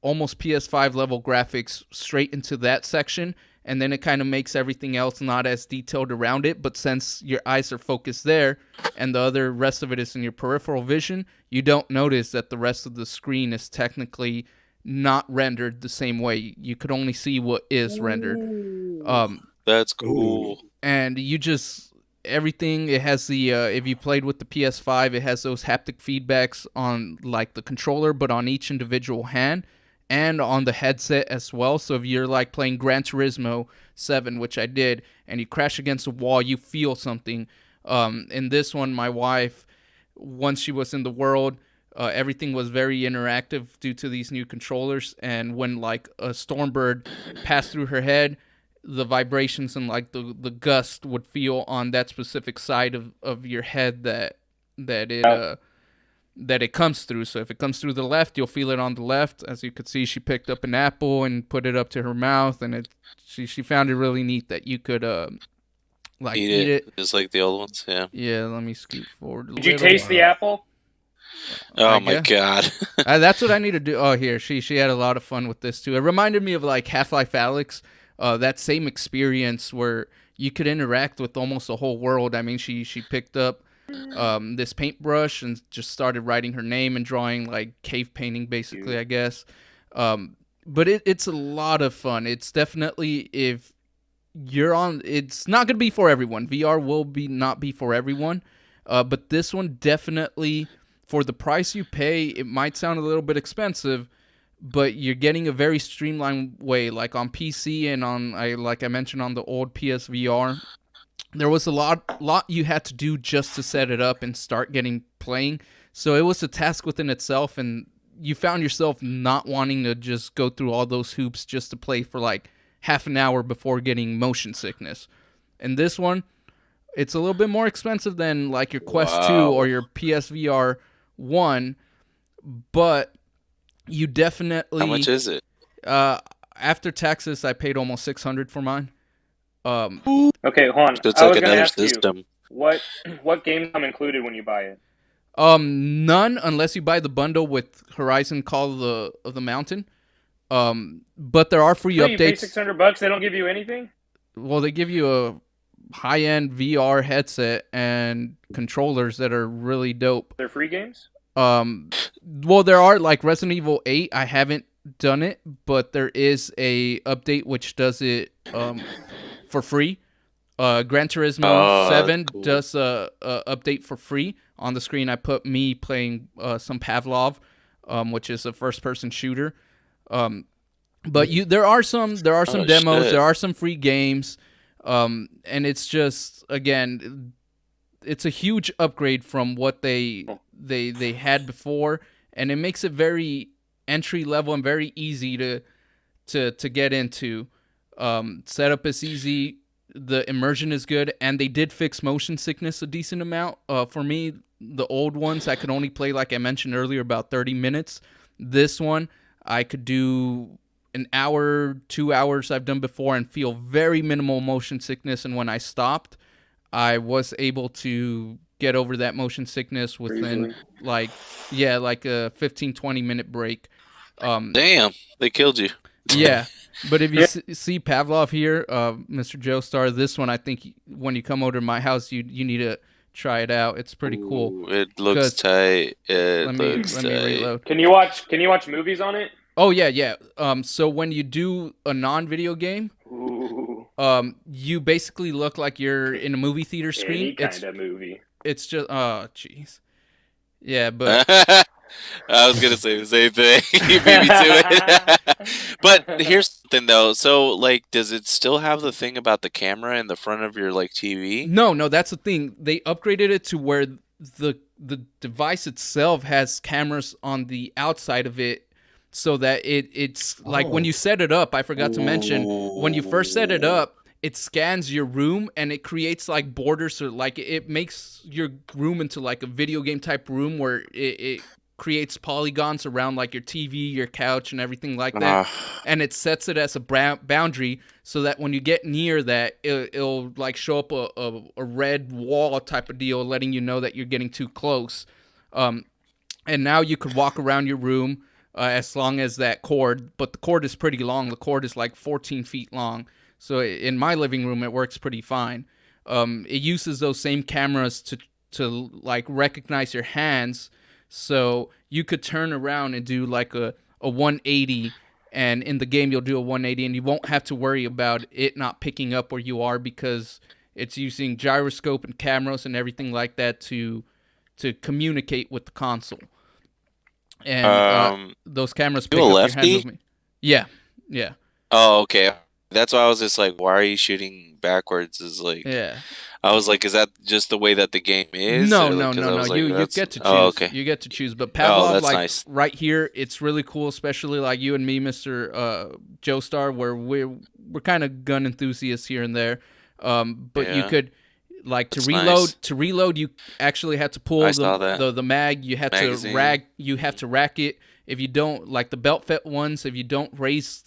almost PS5 level graphics straight into that section, and then it kind of makes everything else not as detailed around it. But since your eyes are focused there and the rest of it is in your peripheral vision, you don't notice that the rest of the screen is technically not rendered the same way. You could only see what is rendered. That's cool. And everything, it has the if you played with the PS5, it has those haptic feedbacks on the controller, but on each individual hand and on the headset as well. So if you're playing Gran Turismo 7, which I did, and you crash against a wall, you feel something. In this one, my wife, once she was in the world, everything was very interactive due to these new controllers, and when a stormbird passed through her head, the vibrations and the gust would feel on that specific side of your head that it comes through. So if it comes through the left, you'll feel it on the left. As you could see, she picked up an apple and put it up to her mouth, and she found it really neat that you could eat it just like the old ones. Yeah, let me scoot forward a Did you little. taste the apple? Oh my god. That's what I need to do. Oh, here, she had a lot of fun with this too. It reminded me of Half-Life Alyx. That same experience where you could interact with almost the whole world. I mean, she picked up this paintbrush and just started writing her name and drawing cave painting, basically, I guess. But it's a lot of fun. It's definitely, if you're on, it's not going to be for everyone. VR will not be for everyone. But this one definitely, for the price you pay, it might sound a little bit expensive, but you're getting a very streamlined way. On PC and like I mentioned on the old PSVR, there was a lot you had to do just to set it up and start playing. So it was a task within itself, and you found yourself not wanting to just go through all those hoops just to play for like half an hour before getting motion sickness. And this one, it's a little bit more expensive than like your Quest 2 or your PSVR 1, but you definitely... How much is it? After taxes, I paid almost $600 for mine. Okay, hold on. It's I like was gonna another ask system. you, what games come included when you buy it? None unless you buy the bundle with Horizon Call of the Mountain. But there are free So updates. you pay $600, they don't give you anything? Well, they give you a high-end VR headset and controllers that are really dope. They're free games? Well, there are like Resident Evil 8. I haven't done it, but there is a update which does it for free. Gran Turismo 7 cool. does a update for free. On the screen, I put me playing some Pavlov, which is a first-person shooter. But there are some demos. Shit. There are some free games, and it's just, again, it's a huge upgrade from what they had before, and it makes it very entry level and very easy to get into. Setup is easy. The immersion is good, and they did fix motion sickness a decent amount. For me, the old ones, I could only play, like I mentioned earlier, about 30 minutes. This one, I could do an hour, 2 hours I've done before and feel very minimal motion sickness. And when I stopped, I was able to get over that motion sickness within like a 15, 20-minute break. Damn, they killed you. Yeah. But if you see Pavlov here, Mr. Joestar, this one, I think when you come over to my house, you need to try it out. It's pretty cool. Ooh, it looks tight. Let me reload. Can you watch movies on it? Oh yeah. So when you do a non-video game, you basically look like you're in a movie theater screen. Any kind of movie. It's just jeez. Yeah, but I was gonna say the same thing. You beat me to it. But here's something though. So, like, does it still have the thing about the camera in the front of your like TV? No, that's the thing. They upgraded it to where the device itself has cameras on the outside of it, so that it's like when you set it up. I forgot to mention, when you first set it up, it scans your room and it creates like borders, so like it makes your room into like a video game type room where it creates polygons around like your TV, your couch, and everything like that. And it sets it as a boundary so that when you get near that, it'll like show up a red wall type of deal, letting you know that you're getting too close. And now you could walk around your room as long as that cord, but the cord is pretty long. The cord is like 14 feet long. So in my living room, it works pretty fine. It uses those same cameras to like recognize your hands. So you could turn around and do like a 180, and in the game you'll do a 180, and you won't have to worry about it not picking up where you are, because it's using gyroscope and cameras and everything like that to communicate with the console. And those cameras pick up your hand movement. Yeah. Oh, okay. That's why I was just like, why are you shooting backwards? Is like, I was like, is that just the way that the game is? No. Like, you get to choose. Oh, okay. You get to choose. But Pavlov, that's like nice. Right here, it's really cool, especially like you and me, Mr. Joestar, where we're kind of gun enthusiasts here and there. But you could like to reload. You actually had to pull the mag. You had to rack it. If you don't, like the belt fit ones, if you don't raise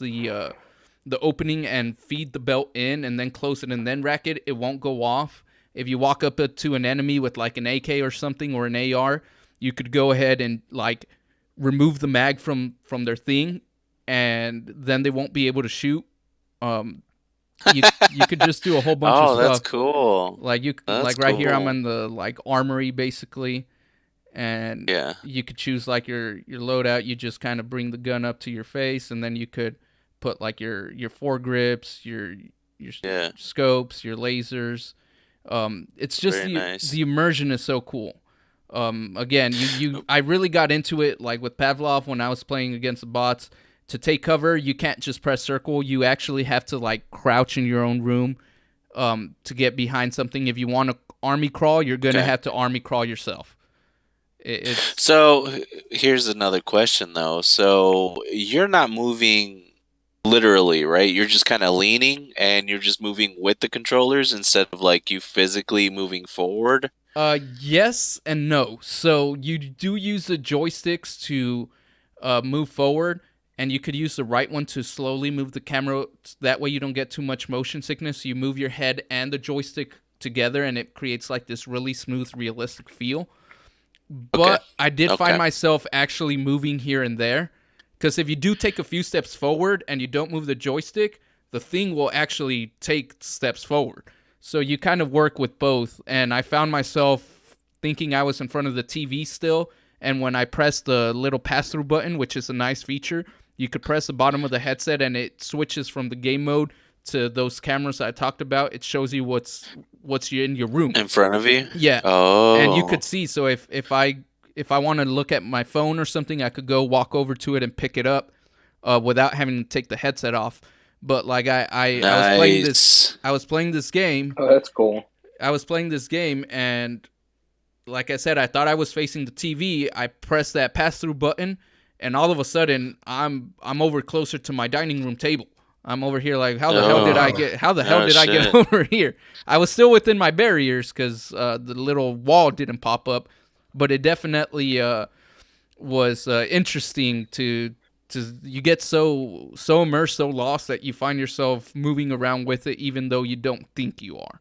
the opening and feed the belt in and then close it and then rack it, it won't go off. If you walk up to an enemy with like an AK or something or an AR, you could go ahead and like remove the mag from their thing, and then they won't be able to shoot. You could just do a whole bunch of stuff. Oh, that's cool. Like right here, I'm in the like armory basically, and you could choose like your loadout. You just kind of bring the gun up to your face, and then you could put like your foregrips, your scopes, your lasers. It's just the immersion is so cool. Again, I really got into it like with Pavlov when I was playing against the bots. To take cover, you can't just press circle. You actually have to like crouch in your own room to get behind something. If you want to army crawl, you're gonna have to army crawl yourself. It's So here's another question though. So you're not moving literally, right? You're just kind of leaning and you're just moving with the controllers instead of like you physically moving forward. yes and no. So you do use the joysticks to move forward, and you could use the right one to slowly move the camera. That way you don't get too much motion sickness. You move your head and the joystick together, and it creates like this really smooth, realistic feel. But I did find myself actually moving here and there, because if you do take a few steps forward and you don't move the joystick, the thing will actually take steps forward. So you kind of work with both, and I found myself thinking I was in front of the TV still, and when I pressed the little pass-through button, which is a nice feature, you could press the bottom of the headset and it switches from the game mode to those cameras I talked about. It shows you what's in your room. In front of you? Yeah. Oh. And you could see, so if I want to look at my phone or something, I could go walk over to it and pick it up without having to take the headset off. But like Nice. I was playing this game. Oh, that's cool. I was playing this game, and like I said, I thought I was facing the TV. I pressed that pass-through button, and all of a sudden, I'm over closer to my dining room table. I'm over here like, how the hell did I get over here? I was still within my barriers because the little wall didn't pop up, but it definitely was interesting to you get so immersed, so lost that you find yourself moving around with it, even though you don't think you are.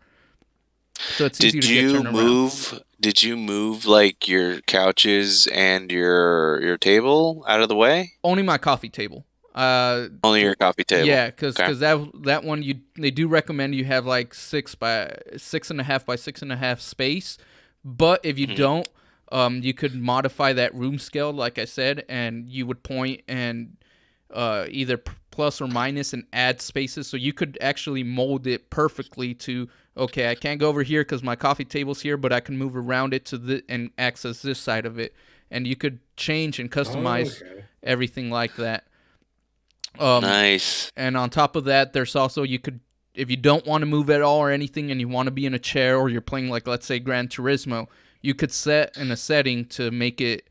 So it's easy to get turned around. Did you move like your couches and your table out of the way? Only my coffee table. Only your coffee table. Yeah, because that one they do recommend you have like 6 by 6.5 by 6.5 space, but if you don't, you could modify that room scale, like I said, and you would point and either plus or minus and add spaces, so you could actually mold it perfectly to, okay, I can't go over here because my coffee table's here, but I can move around it and access this side of it, and you could change and customize everything like that. Nice. And on top of that, there's also, you could, if you don't want to move at all or anything and you want to be in a chair, or you're playing like, let's say, Gran Turismo, you could set in a setting to make it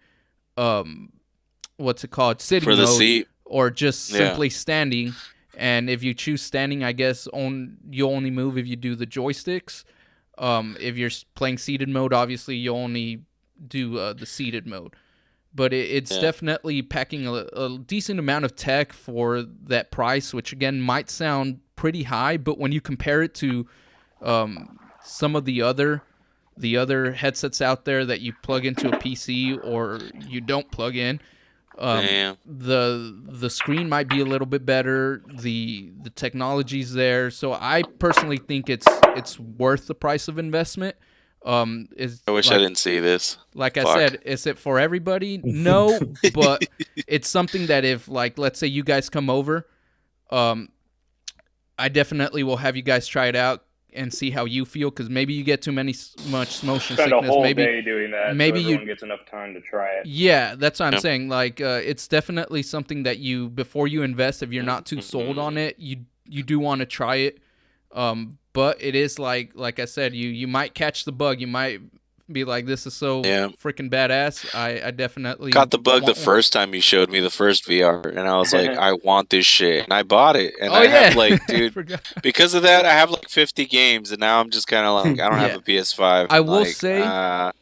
what's it called, sitting for the mode, seat, or just simply standing. And if you choose standing, I guess you'll only move if you do the joysticks. If you're playing seated mode, obviously you'll only do the seated mode. But it's definitely packing a decent amount of tech for that price, which again might sound pretty high, but when you compare it to some of the other headsets out there that you plug into a PC or you don't plug in, the screen might be a little bit better. The technology's there, so I personally think it's worth the price of investment. I wish I didn't see this. Like I said, is it for everybody? No, but it's something that if, like, let's say you guys come over, I definitely will have you guys try it out and see how you feel, because maybe you get much motion Spend sickness. a whole maybe day doing that. Maybe so everyone gets enough time to try it. Yeah, that's what I'm saying. Like, it's definitely something that you, before you invest, if you're not too sold on it, you do want to try it. But it is like I said, you might catch the bug. You might be like, this is so freaking badass. I definitely caught the bug the first time you showed me the first VR, and I was like, I want this shit, and I bought it. And I have like, dude, because of that, I have like 50 games, and now I'm just kind of like, I don't have a PS5. I will say,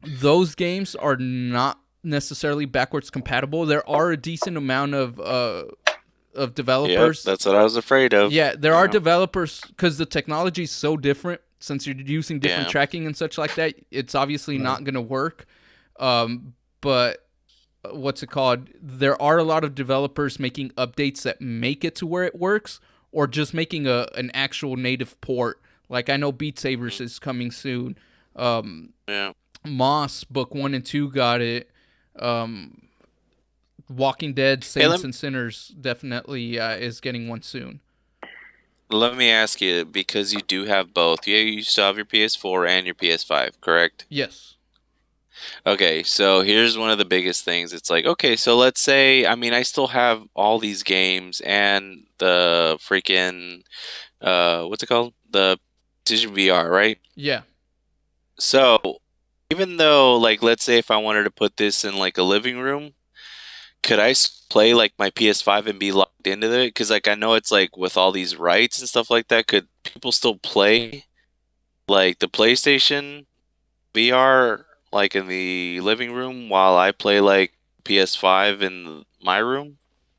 those games are not necessarily backwards compatible. There are a decent amount of developers. Yep, that's what I was afraid of. Yeah, there are developers, because the technology is so different. Since you're using different tracking and such like that, it's obviously not going to work. But what's it called? There are a lot of developers making updates that make it to where it works, or just making an actual native port. Like, I know Beat Sabers is coming soon. Moss Book 1 and 2 got it. Walking Dead, Saints and Sinners definitely is getting one soon. Let me ask you, because you do have both. You still have your PS4 and your PS5, correct? Yes. Okay, so here's one of the biggest things. It's like, okay, so let's say, I mean, I still have all these games and the freaking, what's it called? The PlayStation VR, right? Yeah. So, even though, like, let's say if I wanted to put this in like a living room, could I play like my PS5 and be logged into it? Because like I know it's like with all these rights and stuff like that, could people still play like the PlayStation VR like in the living room while I play like PS5 in my room?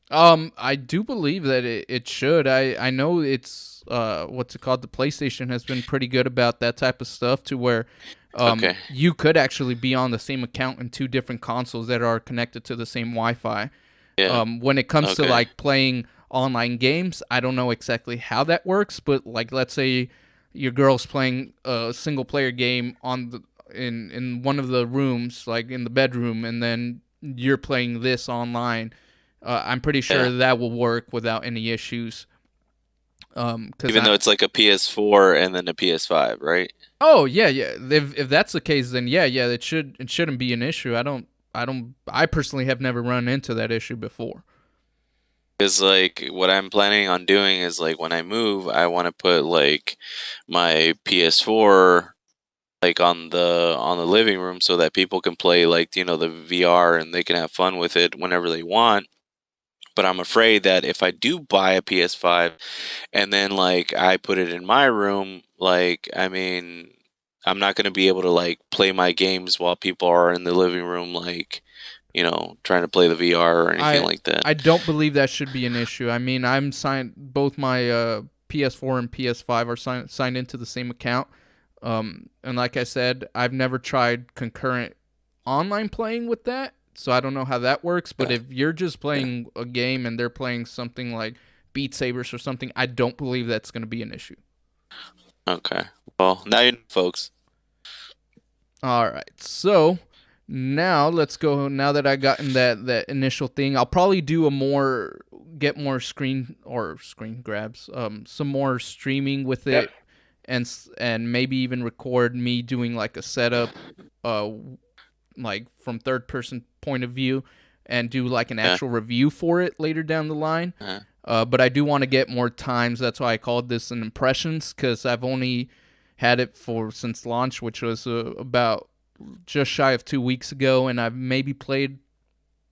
I do believe that it should. I know it's what's it called? The PlayStation has been pretty good about that type of stuff to where Okay. you could actually be on the same account in two different consoles that are connected to the same Wi-Fi. Yeah. When it comes to Okay. like playing online games, I don't know exactly how that works, but like let's say your girl's playing a single player game in one of the rooms, like in the bedroom, and then you're playing this online. I'm pretty sure Yeah. that will work without any issues. Even though it's like a PS4 and then a PS5, right? Oh yeah. If that's the case, then yeah, it shouldn't be an issue. I personally have never run into that issue before. Because like what I'm planning on doing is like when I move, I want to put like my PS4 like on the living room so that people can play like the VR and they can have fun with it whenever they want. But I'm afraid that if I do buy a PS5 and then like I put it in my room, like I mean, I'm not going to be able to like play my games while people are in the living room like trying to play the VR or anything like that. I don't believe that should be an issue. I mean, I'm signed. Both my PS4 and PS5 are signed into the same account. And like I said, I've never tried concurrent online playing with that, so I don't know how that works. But if you're just playing a game and they're playing something like Beat Sabers or something, I don't believe that's going to be an issue. Okay. Well, now you know, folks. All right. So now let's go. Now that I gotten that initial thing, I'll probably do get more screen grabs, some more streaming with it, and maybe even record me doing like a setup, like from third person point of view, and do like an actual review for it later down the line. But I do want to get more times. That's why I called this an impressions, because I've only had it since launch, which was about just shy of 2 weeks ago, and I've maybe played,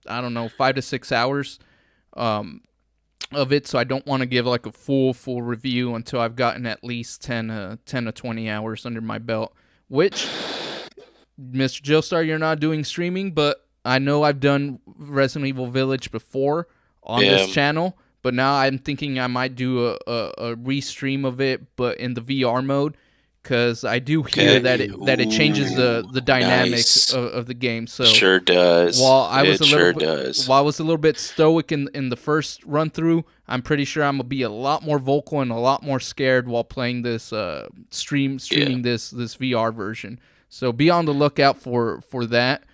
I don't know, 5 to 6 hours of it. So I don't want to give like a full review until I've gotten at least 10 to 20 hours under my belt. Which, Mr. Joestar, you're not doing streaming, but I know I've done Resident Evil Village before on this channel. But now I'm thinking I might do a restream of it, but in the VR mode, because I do hear that it changes the dynamics of the game. So sure does. While I was a little bit stoic in the first run through, I'm pretty sure I'm gonna be a lot more vocal and a lot more scared while playing this streaming this VR version. So be on the lookout for that.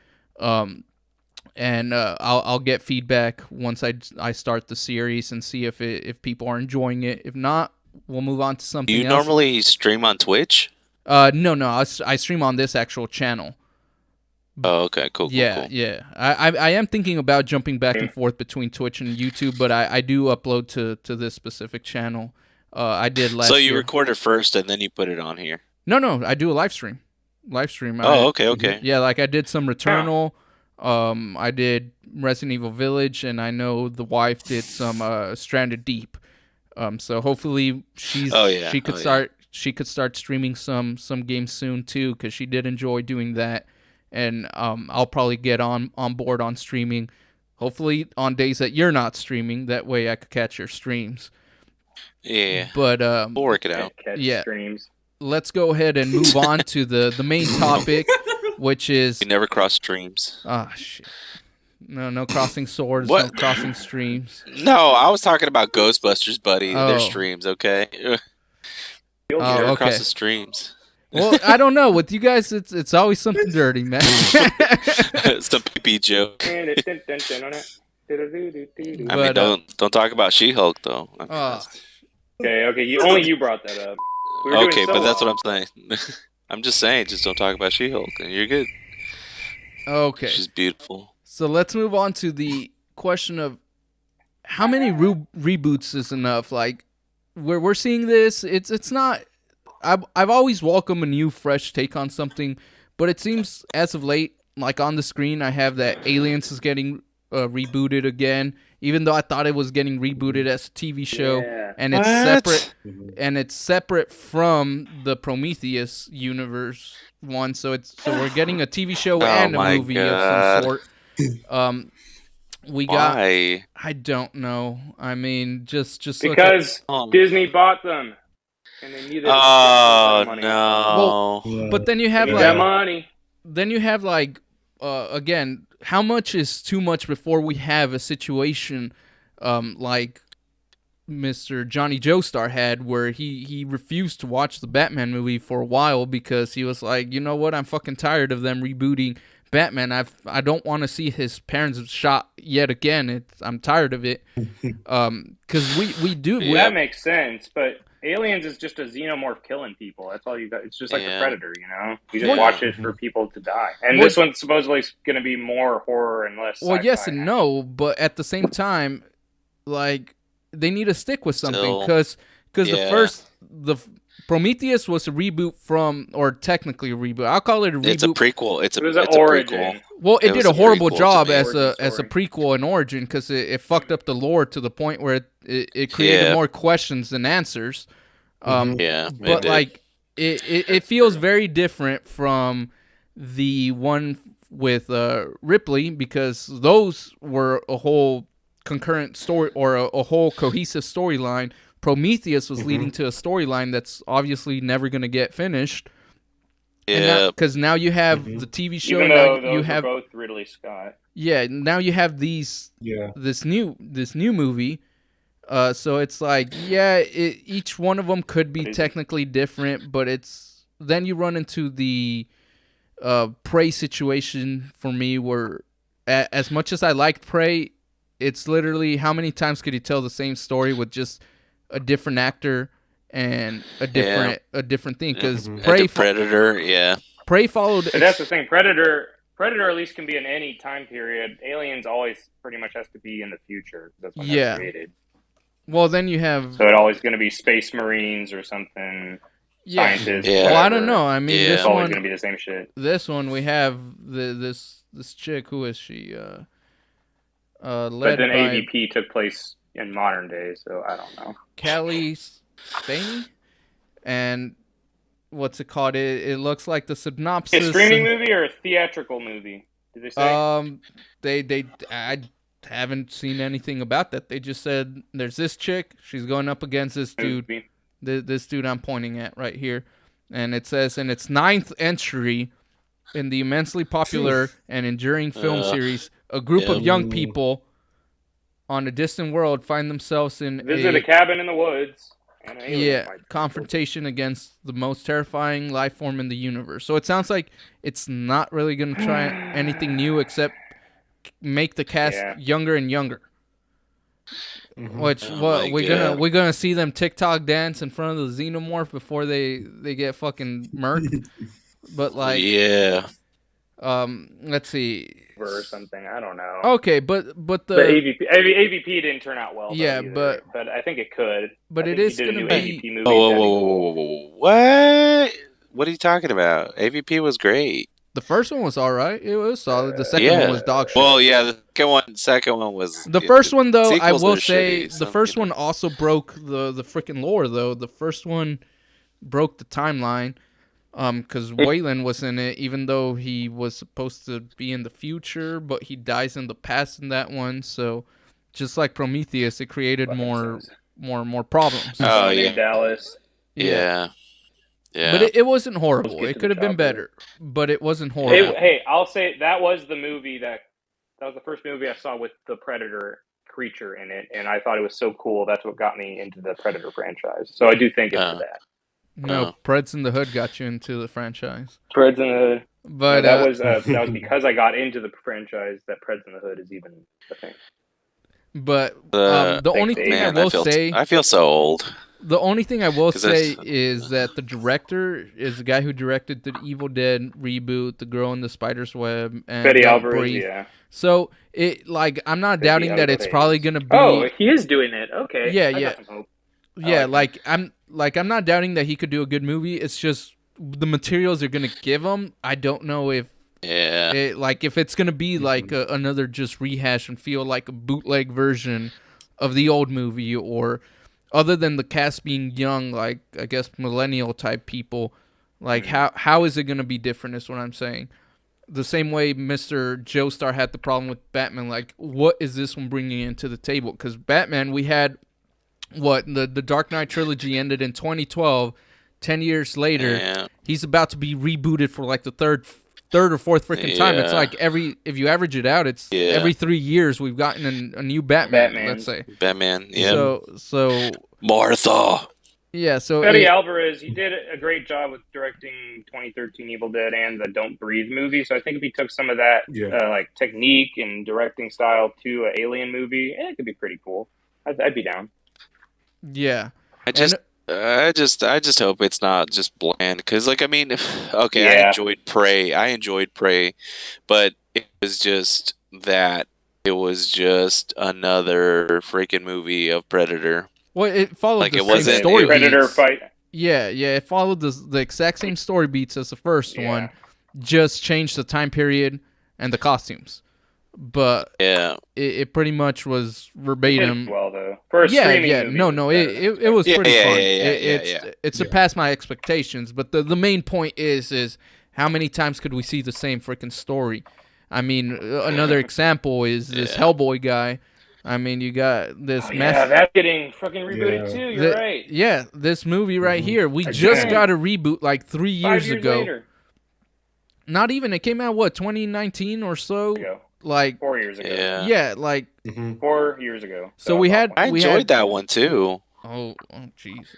And I'll get feedback once I start the series and see if people are enjoying it. If not, we'll move on to something else. Do you normally stream on Twitch? No. I stream on this actual channel. Oh, okay, cool. Yeah. I am thinking about jumping back and forth between Twitch and YouTube, but I do upload to this specific channel. I did last year. So you record it first and then you put it on here? No, I do a live stream. Oh, okay. Yeah, like I did some Returnal. I did Resident Evil Village, and I know the wife did some Stranded Deep. So hopefully she could start streaming some games soon too, because she did enjoy doing that. And I'll probably get on board on streaming, hopefully on days that you're not streaming. That way I could catch your streams. Yeah, but we'll work it out. Streams. Let's go ahead and move on to the main topic. Which is... We never cross streams. Ah, shit. No crossing swords, no crossing streams. No, I was talking about Ghostbusters, buddy. Their streams, okay? Okay. Cross the streams. Well, I don't know. With you guys, it's always something dirty, man. Some pee joke. I mean, don't talk about She-Hulk, though. Okay. Only you brought that up. Okay, but that's what I'm saying. I'm just saying, just don't talk about She-Hulk, and you're good. Okay. She's beautiful. So let's move on to the question of how many reboots is enough. Like, we're seeing this, it's not... I've always welcomed a new, fresh take on something, But it seems as of late, like on the screen, I have that Aliens is getting rebooted again, even though I thought it was getting rebooted as a TV show, and it's separate, and it's separate from the Prometheus universe one. So we're getting a TV show and a movie of some sort. We got. Why? I don't know. I mean, just because Disney bought them, and they needed. Oh money. no! Well, but then you have that money. Then you have like again, how much is too much before we have a situation like Mr. Johnny Joestar had, where he refused to watch the Batman movie for a while because he was like, you know what, I'm fucking tired of them rebooting Batman. I don't want to see his parents shot yet again. I'm tired of it. Because we do. That makes sense, but Aliens is just a xenomorph killing people. That's all you got. It's just like the Predator, you know? You just watch it for people to die. And this one's supposedly going to be more horror and less sci-fi. Well, yes and no, but at the same time, like, they need to stick with something. Because the Prometheus was a reboot from, or technically a reboot. I'll call it a reboot. It's a prequel. It's an a origin. Prequel. Well, it did a horrible job as a story. prequel and origin, because it fucked up the lore to the point where it created more questions than answers. But like it feels very different from the one with Ripley, because those were a whole concurrent story, or a whole cohesive storyline. Prometheus was leading to a storyline that's obviously never going to get finished. Yeah, because now you have the TV show. Even though those are both Ridley Scott. Yeah, now you have this new movie. So it's like, each one of them could be technically different, but then you run into the Prey situation for me, where as much as I like Prey, it's literally, how many times could you tell the same story with just a different actor and a different thing? Because Predator, Prey followed. But that's the thing. Predator at least can be in any time period. Aliens always pretty much has to be in the future. That's when they're created. Well, then you have. So it's always going to be Space Marines or something. Scientists. Yeah. Well, I don't know. I mean, this it's always going to be the same shit. This one we have this chick. Who is she? But then AVP took place in modern day, so I don't know. Callie Spaney, and what's it called? It looks like the synopsis. A streaming movie or a theatrical movie? Did they say? I haven't seen anything about that. They just said there's this chick. She's going up against this dude. This dude I'm pointing at right here, and it says in its 9th entry in the immensely popular and enduring film series, a group of young people on a distant world find themselves in a cabin in the woods. And confrontation against the most terrifying life form in the universe. So it sounds like it's not really going to try anything new except make the cast younger and younger. Which we're gonna see them TikTok dance in front of the xenomorph before they get fucking murked. But like, let's see, or something. I don't know. Okay, but the AVP didn't turn out well. Yeah, but I think it could. But it is going to be. Whoa! What are you talking about? AVP was great. The first one was all right. It was solid. The second one was dog shit. Well, the second one was. The first one, though, I will say, the first one also broke the freaking lore. Though the first one broke the timeline, because Waylon was in it, even though he was supposed to be in the future, but he dies in the past in that one. So, just like Prometheus, it created more problems. Oh yeah, Dallas. Yeah. But it wasn't horrible. It could have been better, but it wasn't horrible. Hey, I'll say that was the movie that was the first movie I saw with the Predator creature in it, and I thought it was so cool. That's what got me into the Predator franchise. So I do think it's for that. No, Preds in the Hood got you into the franchise. Preds in the Hood. But that was because I got into the franchise that Preds in the Hood is even a thing. But the only thing I will say, I feel so old. The only thing I will say is that the director is the guy who directed the Evil Dead reboot, The Girl in the Spider's Web, and Fede Alvarez. Yeah. So I'm not doubting that it's probably gonna be. Oh, he is doing it. Okay. Yeah. I'm not doubting that he could do a good movie. It's just the materials they're gonna give them, I don't know if if it's gonna be like another just rehash and feel like a bootleg version of the old movie, or other than the cast being young, like I guess millennial type people, like how is it gonna be different? Is what I'm saying. The same way Mr. Joestar had the problem with Batman, like what is this one bringing into the table? Because Batman, we had the Dark Knight trilogy ended in 2012. 10 years later, he's about to be rebooted for like the third or fourth freaking time. It's like if you average it out, it's every 3 years we've gotten a new Batman. Let's say Batman. Yeah. So Martha. Yeah. So Fede Alvarez, he did a great job with directing 2013 Evil Dead and the Don't Breathe movie. So I think if he took some of that like technique and directing style to an Alien movie, it could be pretty cool. I'd be down. Yeah. I just hope it's not just bland, because like I mean, okay, I enjoyed Prey, but it was just that it was just another freaking movie of Predator. Well, it followed like the it same wasn't story Predator beats. fight. Yeah, it followed the exact same story beats as the first one, just changed the time period and the costumes. But it pretty much was verbatim. It did well though. For a streaming movie, it was pretty fun. It Yeah. surpassed my expectations. But the main point is how many times could we see the same freaking story? I mean, another example is this Hellboy guy. I mean, you got this that's getting fucking rebooted too. You're right. Yeah, this movie right here. We just got a reboot like 3 years 5 years ago. later. Not even. It came out 2019 or so. Like 4 years ago. Yeah, like 4 years ago. So we had. I enjoyed that one too. Oh Jesus!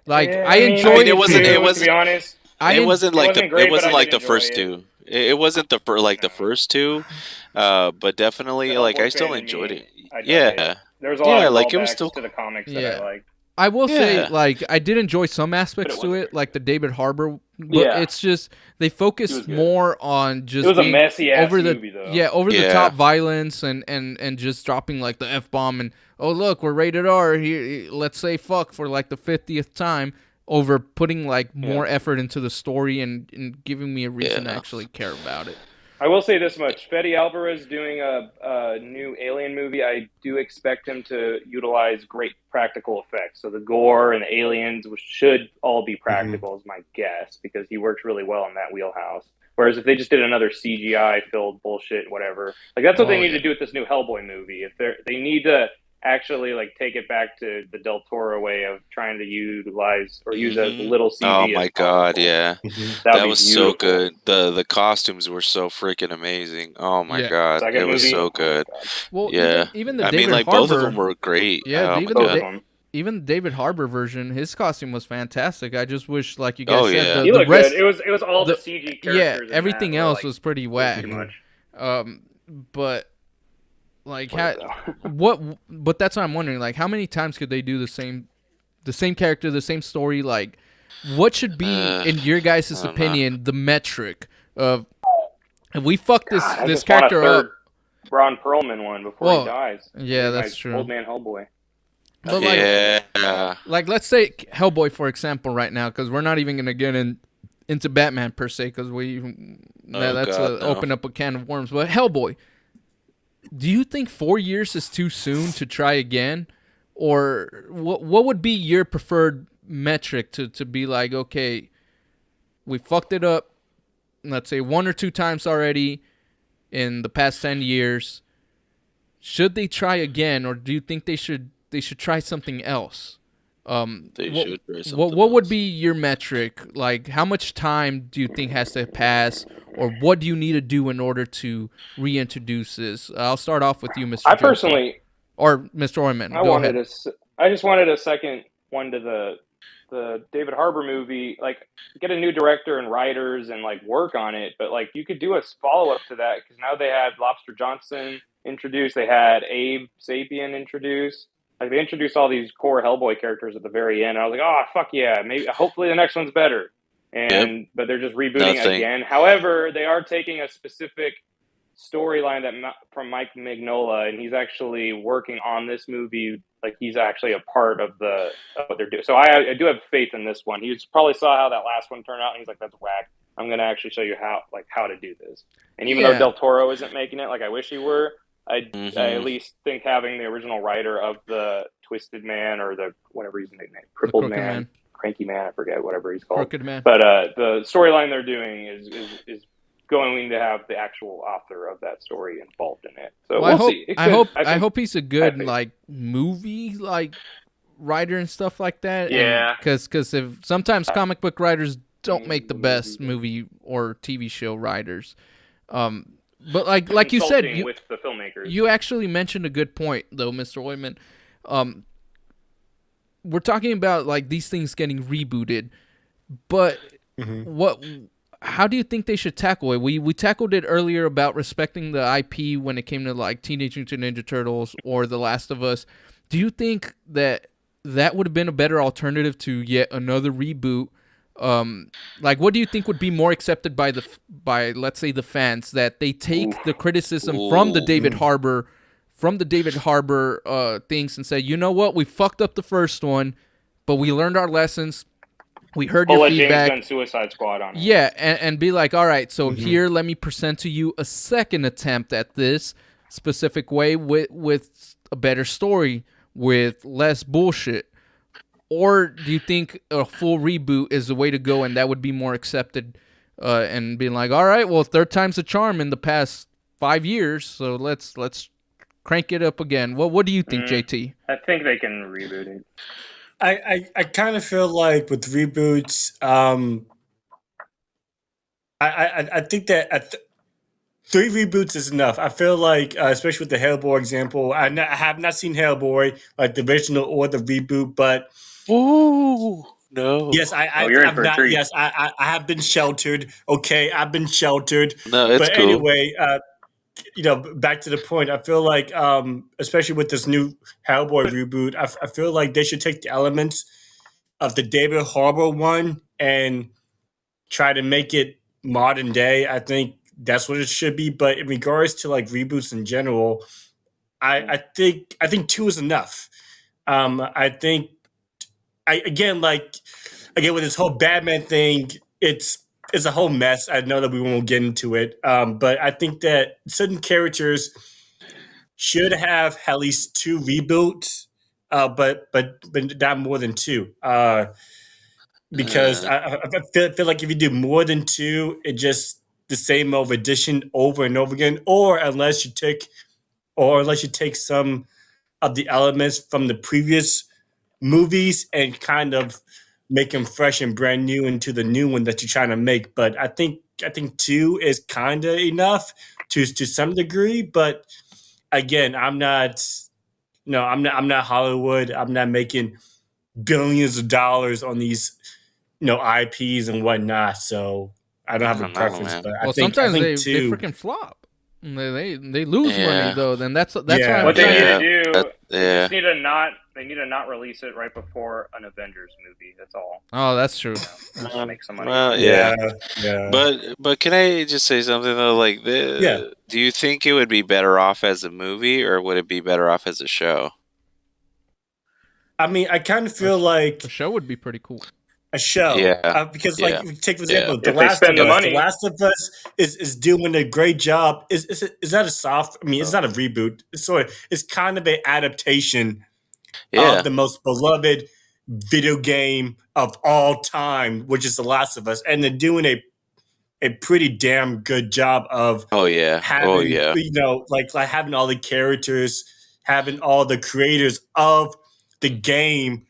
Like I enjoyed. I mean, it wasn't. It was. To be honest, it wasn't like the. great, It wasn't but I like did the first enjoy two. It wasn't the first two, but definitely The like I Hellboy still fan in enjoyed me, it. I dug Yeah. it. There was a lot of like it was callbacks still to the comics that I liked. I will say, Yeah. like, I did enjoy some aspects to it, like the David Harbour. But it's just they focused more on just It was a being messy ass over the movie, though. over the top violence and just dropping like the F-bomb and oh look, we're rated R here. Let's say fuck for like the 50th time, over putting like more effort into the story and giving me a reason to actually care about it. I will say this much: Fede Alvarez doing a new Alien movie. I do expect him to utilize great practical effects. So the gore and the aliens should all be practical, is my guess, because he works really well in that wheelhouse. Whereas if they just did another CGI filled bullshit, whatever, like that's what they need to do with this new Hellboy movie. If they need to actually like take it back to the Del Toro way of trying to utilize or use as little CG. Oh my god, that was so beautiful. good. The costumes were so freaking amazing. Oh my god, Second it was movie? so good. Well, Yeah, even the I David mean, like Harbour, both of them were great. Yeah, Oh even my the God. even the David Harbour version, his costume was fantastic. I just wish, like you guys Oh, said, yeah. the, He the looked rest, good. It was all the CG characters. yeah, everything in that else were, was pretty whack. too much. But like, but that's what I'm wondering. Like, how many times could they do the same character, the same story? Like, what should be, in your guys' opinion, the metric of if we fuck this character up? Ron Perlman one before he dies. Yeah, that's true. Old man Hellboy. But like, let's say Hellboy, for example, right now, because we're not even gonna get into Batman per se, because open up a can of worms. But Hellboy, do you think 4 years is too soon to try again, or what would be your preferred metric to be like, okay, we fucked it up, let's say 1 or 2 times already in the past 10 years. Should they try again, or do you think they should try something else? Should try something what would be your metric? Like, how much time do you think has to pass, or what do you need to do in order to reintroduce this? I'll start off with you, Mr. I Johnson. personally, or Mr. Oyman. Go ahead. I just wanted a second one to the David Harbour movie. Like, get a new director and writers and like work on it. But like, you could do a follow up to that, because now they had Lobster Johnson introduced. They had Abe Sapien introduced. Like, they introduced all these core Hellboy characters at the very end. And I was like, oh, fuck yeah. Maybe, hopefully the next one's better. But they're just rebooting again. However, they are taking a specific storyline from Mike Mignola, and he's actually working on this movie. Like he's actually a part of what they're doing. So I do have faith in this one. He probably saw how that last one turned out, and he's like, "That's whack. I'm going to actually show you how to do this." And even though Del Toro isn't making it, like I wish he were, I at least think having the original writer of the Twisted Man or the whatever he's nicknamed, Crippled Man, Cranky Man, I forget whatever he's called. Crooked Man. But the storyline they're doing is going to have the actual author of that story involved in it. So we'll see. I hope he's a good like movie like writer and stuff like that. Yeah. Because if sometimes comic book writers don't make the best movie or TV show writers. But like you said, with the filmmakers. You actually mentioned a good point though, Mr. Oyman. We're talking about like these things getting rebooted, but how do you think they should tackle it? We tackled it earlier about respecting the IP when it came to like Teenage Mutant Ninja Turtles or The Last of Us. Do you think that would have been a better alternative to yet another reboot? Like, what do you think would be more accepted by let's say the fans, that they take the criticism from the David Harbour things and say, you know what, we fucked up the first one, but we learned our lessons. We heard your feedback. James Gunn Suicide Squad on it. Yeah, and be like, all right, so here, let me present to you a second attempt at this specific way with a better story, with less bullshit. Or do you think a full reboot is the way to go, and that would be more accepted, and being like, all right, well, third time's a charm in the past 5 years, so let's crank it up again. What do you think, JT? I think they can reboot it. I kind of feel like with reboots, I think that 3 reboots is enough. I feel like, especially with the Hellboy example, I have not seen Hellboy, like the original or the reboot, but no. Yes, I have been sheltered. Okay, I've been sheltered. No, it's but cool. Anyway, back to the point. I feel like, especially with this new Hellboy reboot, I feel like they should take the elements of the David Harbour one and try to make it modern day. I think that's what it should be. But in regards to like reboots in general, I think 2 is enough. I think again with this whole Batman thing, it's a whole mess. I know that we won't get into it, but I think that certain characters should have at least 2 reboots, but not more than 2. Because I feel like if you do more than 2, it's just the same old edition over and over again, or unless you take some of the elements from the previous movies and kind of make them fresh and brand new into the new one that you're trying to make. But I think 2 is kind of enough to some degree. But again, I'm not Hollywood. I'm not making billions of dollars on these IPs and whatnot. So I don't have a preference. But I think sometimes they 2, freaking flop. They lose money though. Then that's what why they need to do. They need to not release it right before an Avengers movie. That's all. Oh, that's true. Make some money. Well, yeah. But can I just say something though? Like, do you think it would be better off as a movie, or would it be better off as a show? I mean, I kind of feel like a show would be pretty cool. A show, because take for example, The Last of Us is doing a great job. Is that a soft? I mean, it's not a reboot. It's kind of an adaptation of the most beloved video game of all time, which is The Last of Us, and they're doing a pretty damn good job of having like having all the characters, having all the creators of the game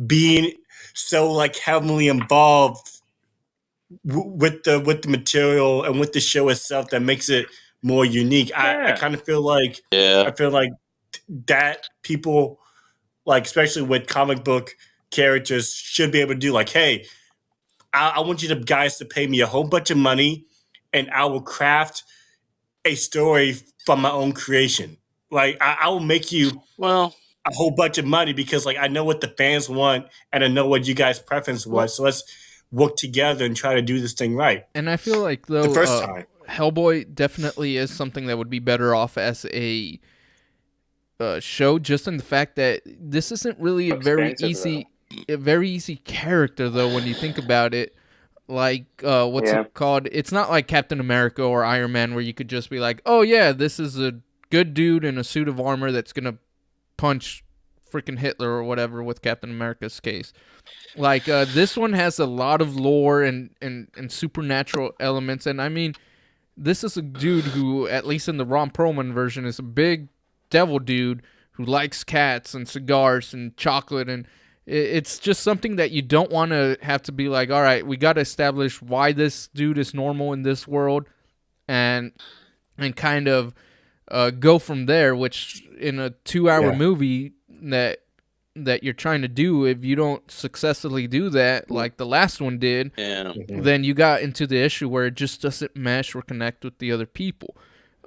being so like heavily involved with the material and with the show itself that makes it more unique. I kind of feel like that people, like especially with comic book characters, should be able to do like, hey, I want you guys to pay me a whole bunch of money and I will craft a story from my own creation. Like I will make you a whole bunch of money because like I know what the fans want and I know what you guys' preference was. So let's work together and try to do this thing right. And I feel like though The first time. Hellboy definitely is something that would be better off as a show, just in the fact that this isn't really a very easy character though when you think about it. Like what's it called? It's not like Captain America or Iron Man where you could just be like, oh yeah, this is a good dude in a suit of armor that's gonna punch freaking Hitler or whatever with Captain America's case. Like this one has a lot of lore and supernatural elements, and I mean, this is a dude who, at least in the Ron Perlman version, is a big devil dude who likes cats and cigars and chocolate, and it's just something that you don't want to have to be like, all right, we got to establish why this dude is normal in this world, and kind of go from there, which in a 2-hour movie that you're trying to do, if you don't successfully do that like the last one did, then you got into the issue where it just doesn't mesh or connect with the other people.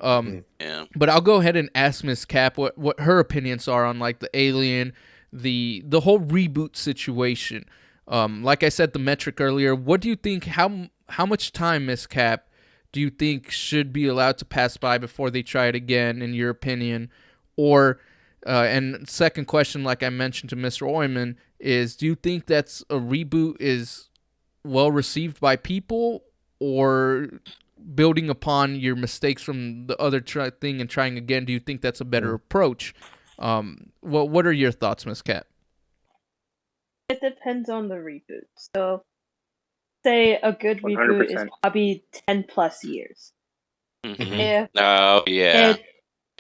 But I'll go ahead and ask Miss Cap what her opinions are on like the alien, the whole reboot situation. Like I said the metric earlier, what do you think, how much time, Miss Cap, do you think should be allowed to pass by before they try it again, in your opinion? Or and second question, like I mentioned to Mr. Oyman, is do you think that's a reboot is well received by people, or building upon your mistakes from the other thing and trying again, do you think that's a better approach? What are your thoughts, Miss Cat? It depends on the reboot. So, say a good 100%. reboot is probably 10 plus years. If, Oh yeah,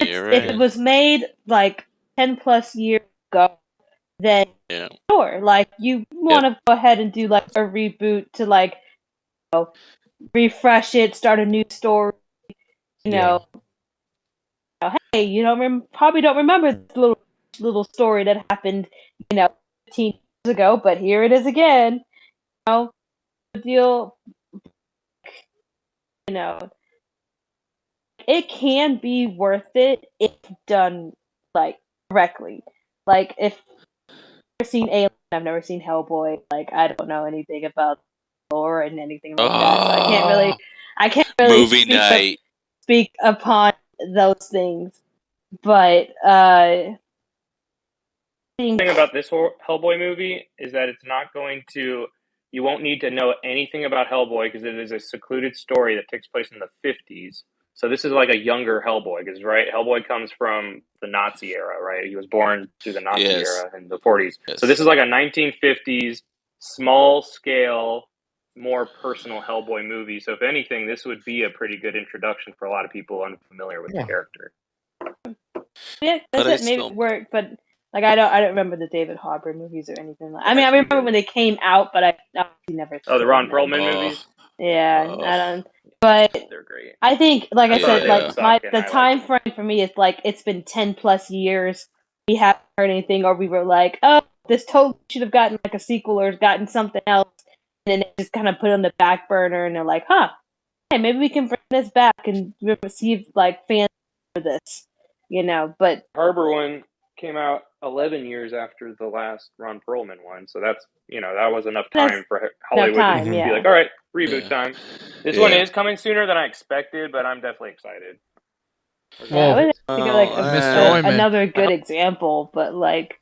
you're right. if it was made like 10 plus years ago, then sure, like you want to go ahead and do like a reboot to like, you know, refresh it, start a new story. You know, hey, you probably don't remember this little story that happened, 15 years ago, but here it is again. The deal, it can be worth it if done like correctly. Like if I've never seen Alien, I've never seen Hellboy. Like I don't know anything about lore and anything like that. So I can't really movie night. Speak upon those things. But the thing about this Hellboy movie is that it's not going to. You won't need to know anything about Hellboy because it is a secluded story that takes place in the 50s. So this is like a younger Hellboy, because Hellboy comes from the Nazi era, right? He was born through the Nazi era in the 40s. So this is like a 1950s small scale, more personal Hellboy movie. So if anything, this would be a pretty good introduction for a lot of people unfamiliar with the character. Yeah, doesn't maybe work, but like I don't remember the David Harbour movies or anything like. I mean, I remember when they came out, but I never. Oh, the Ron Perlman movies. Yeah, I don't. But they're great. I think, like I said, like the time frame for me is like it's been 10 plus years. We haven't heard anything, or we were like, oh, this totally should have gotten like a sequel or gotten something else, and then it just kind of put on the back burner, and they're like, huh, hey, maybe we can bring this back and receive like fans for this, But Harbour one came out 11 years after the last Ron Perlman one, so that's that was enough time for Hollywood to be like, all right, reboot time. This one is coming sooner than I expected, but I'm definitely excited. Well, another good example, but like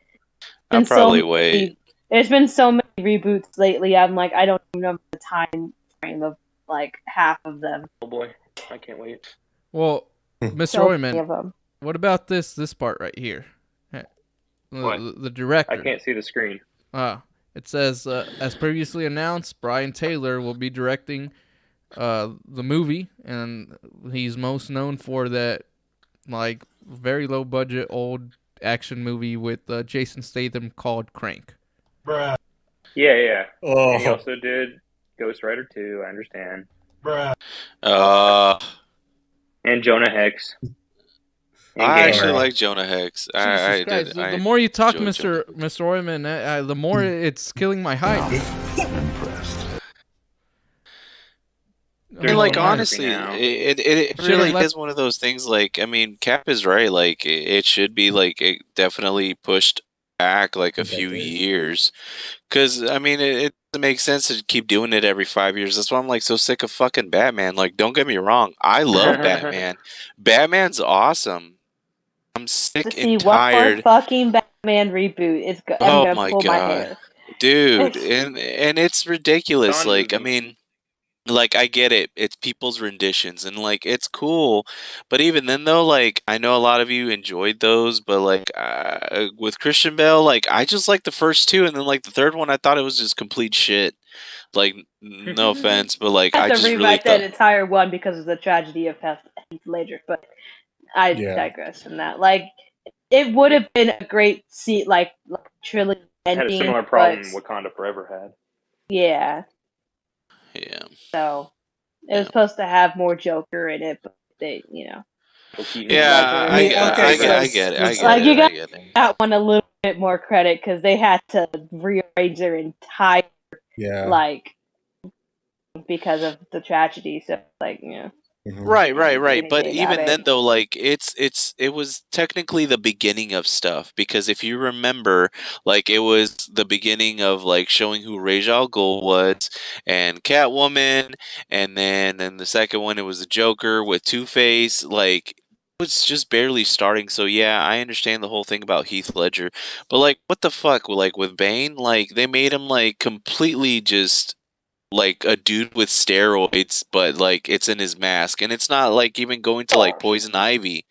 I'll probably wait. There's been so many reboots lately. I'm like, I don't even know the time frame of like half of them. Oh boy, I can't wait. Well, Mr. Oyman, what about this part right here? The director. I can't see the screen. It says, as previously announced, Brian Taylor will be directing the movie, and he's most known for that like very low budget old action movie with Jason Statham called Crank. Bruh. Yeah. Oh. And he also did Ghost Rider 2, I understand. Bruh. And Jonah Hex. I actually like Jonah Hex. I did. The more you talk, Mr. Oyman, the more it's killing my hype. I mean, like, honestly, it really is one of those things. Like, I mean, Cap is right. Like, it should be like definitely pushed back like a few years, because I mean, it doesn't make sense to keep doing it every 5 years. That's why I'm like so sick of fucking Batman. Like, don't get me wrong, I love Batman. Batman's awesome. I'm sick To see and one more tired. fucking Batman reboot, I'm Oh gonna my pull my god, hair. dude, and it's ridiculous. John Like, I movie. mean, like, I get it. It's people's renditions, and like, it's cool. But even then, though, like, I know a lot of you enjoyed those, but like, with Christian Bale, like, I just like the first two, and then like the third one, I thought it was just complete shit. Like, no offense, but like, I I had to just really rewrite that thought. entire one because of the tragedy of Heath Ledger, but I Yeah. digress from that. Like, it would have been a great trilogy Had a ending, similar problem but Wakanda Forever had. yeah. Yeah. So it was supposed to have more Joker in it, but they, Yeah, Ledger, I mean, okay, I so- get it. I so- get Like, it. you I got get it. that one a little bit more credit because they had to rearrange their entire Yeah. because of the tragedy. So Mhm. Right. But anything even about then, it. though, like, it was technically the beginning of stuff, because if you remember, like, it was the beginning of like showing who Ra's al Ghul was and Catwoman, and then in the second one it was the Joker with Two-Face. Like, it was just barely starting. So yeah, I understand the whole thing about Heath Ledger, but like, what the fuck, like with Bane, like they made him like completely just like a dude with steroids, but like it's in his mask, and it's not like even going to like Poison Ivy.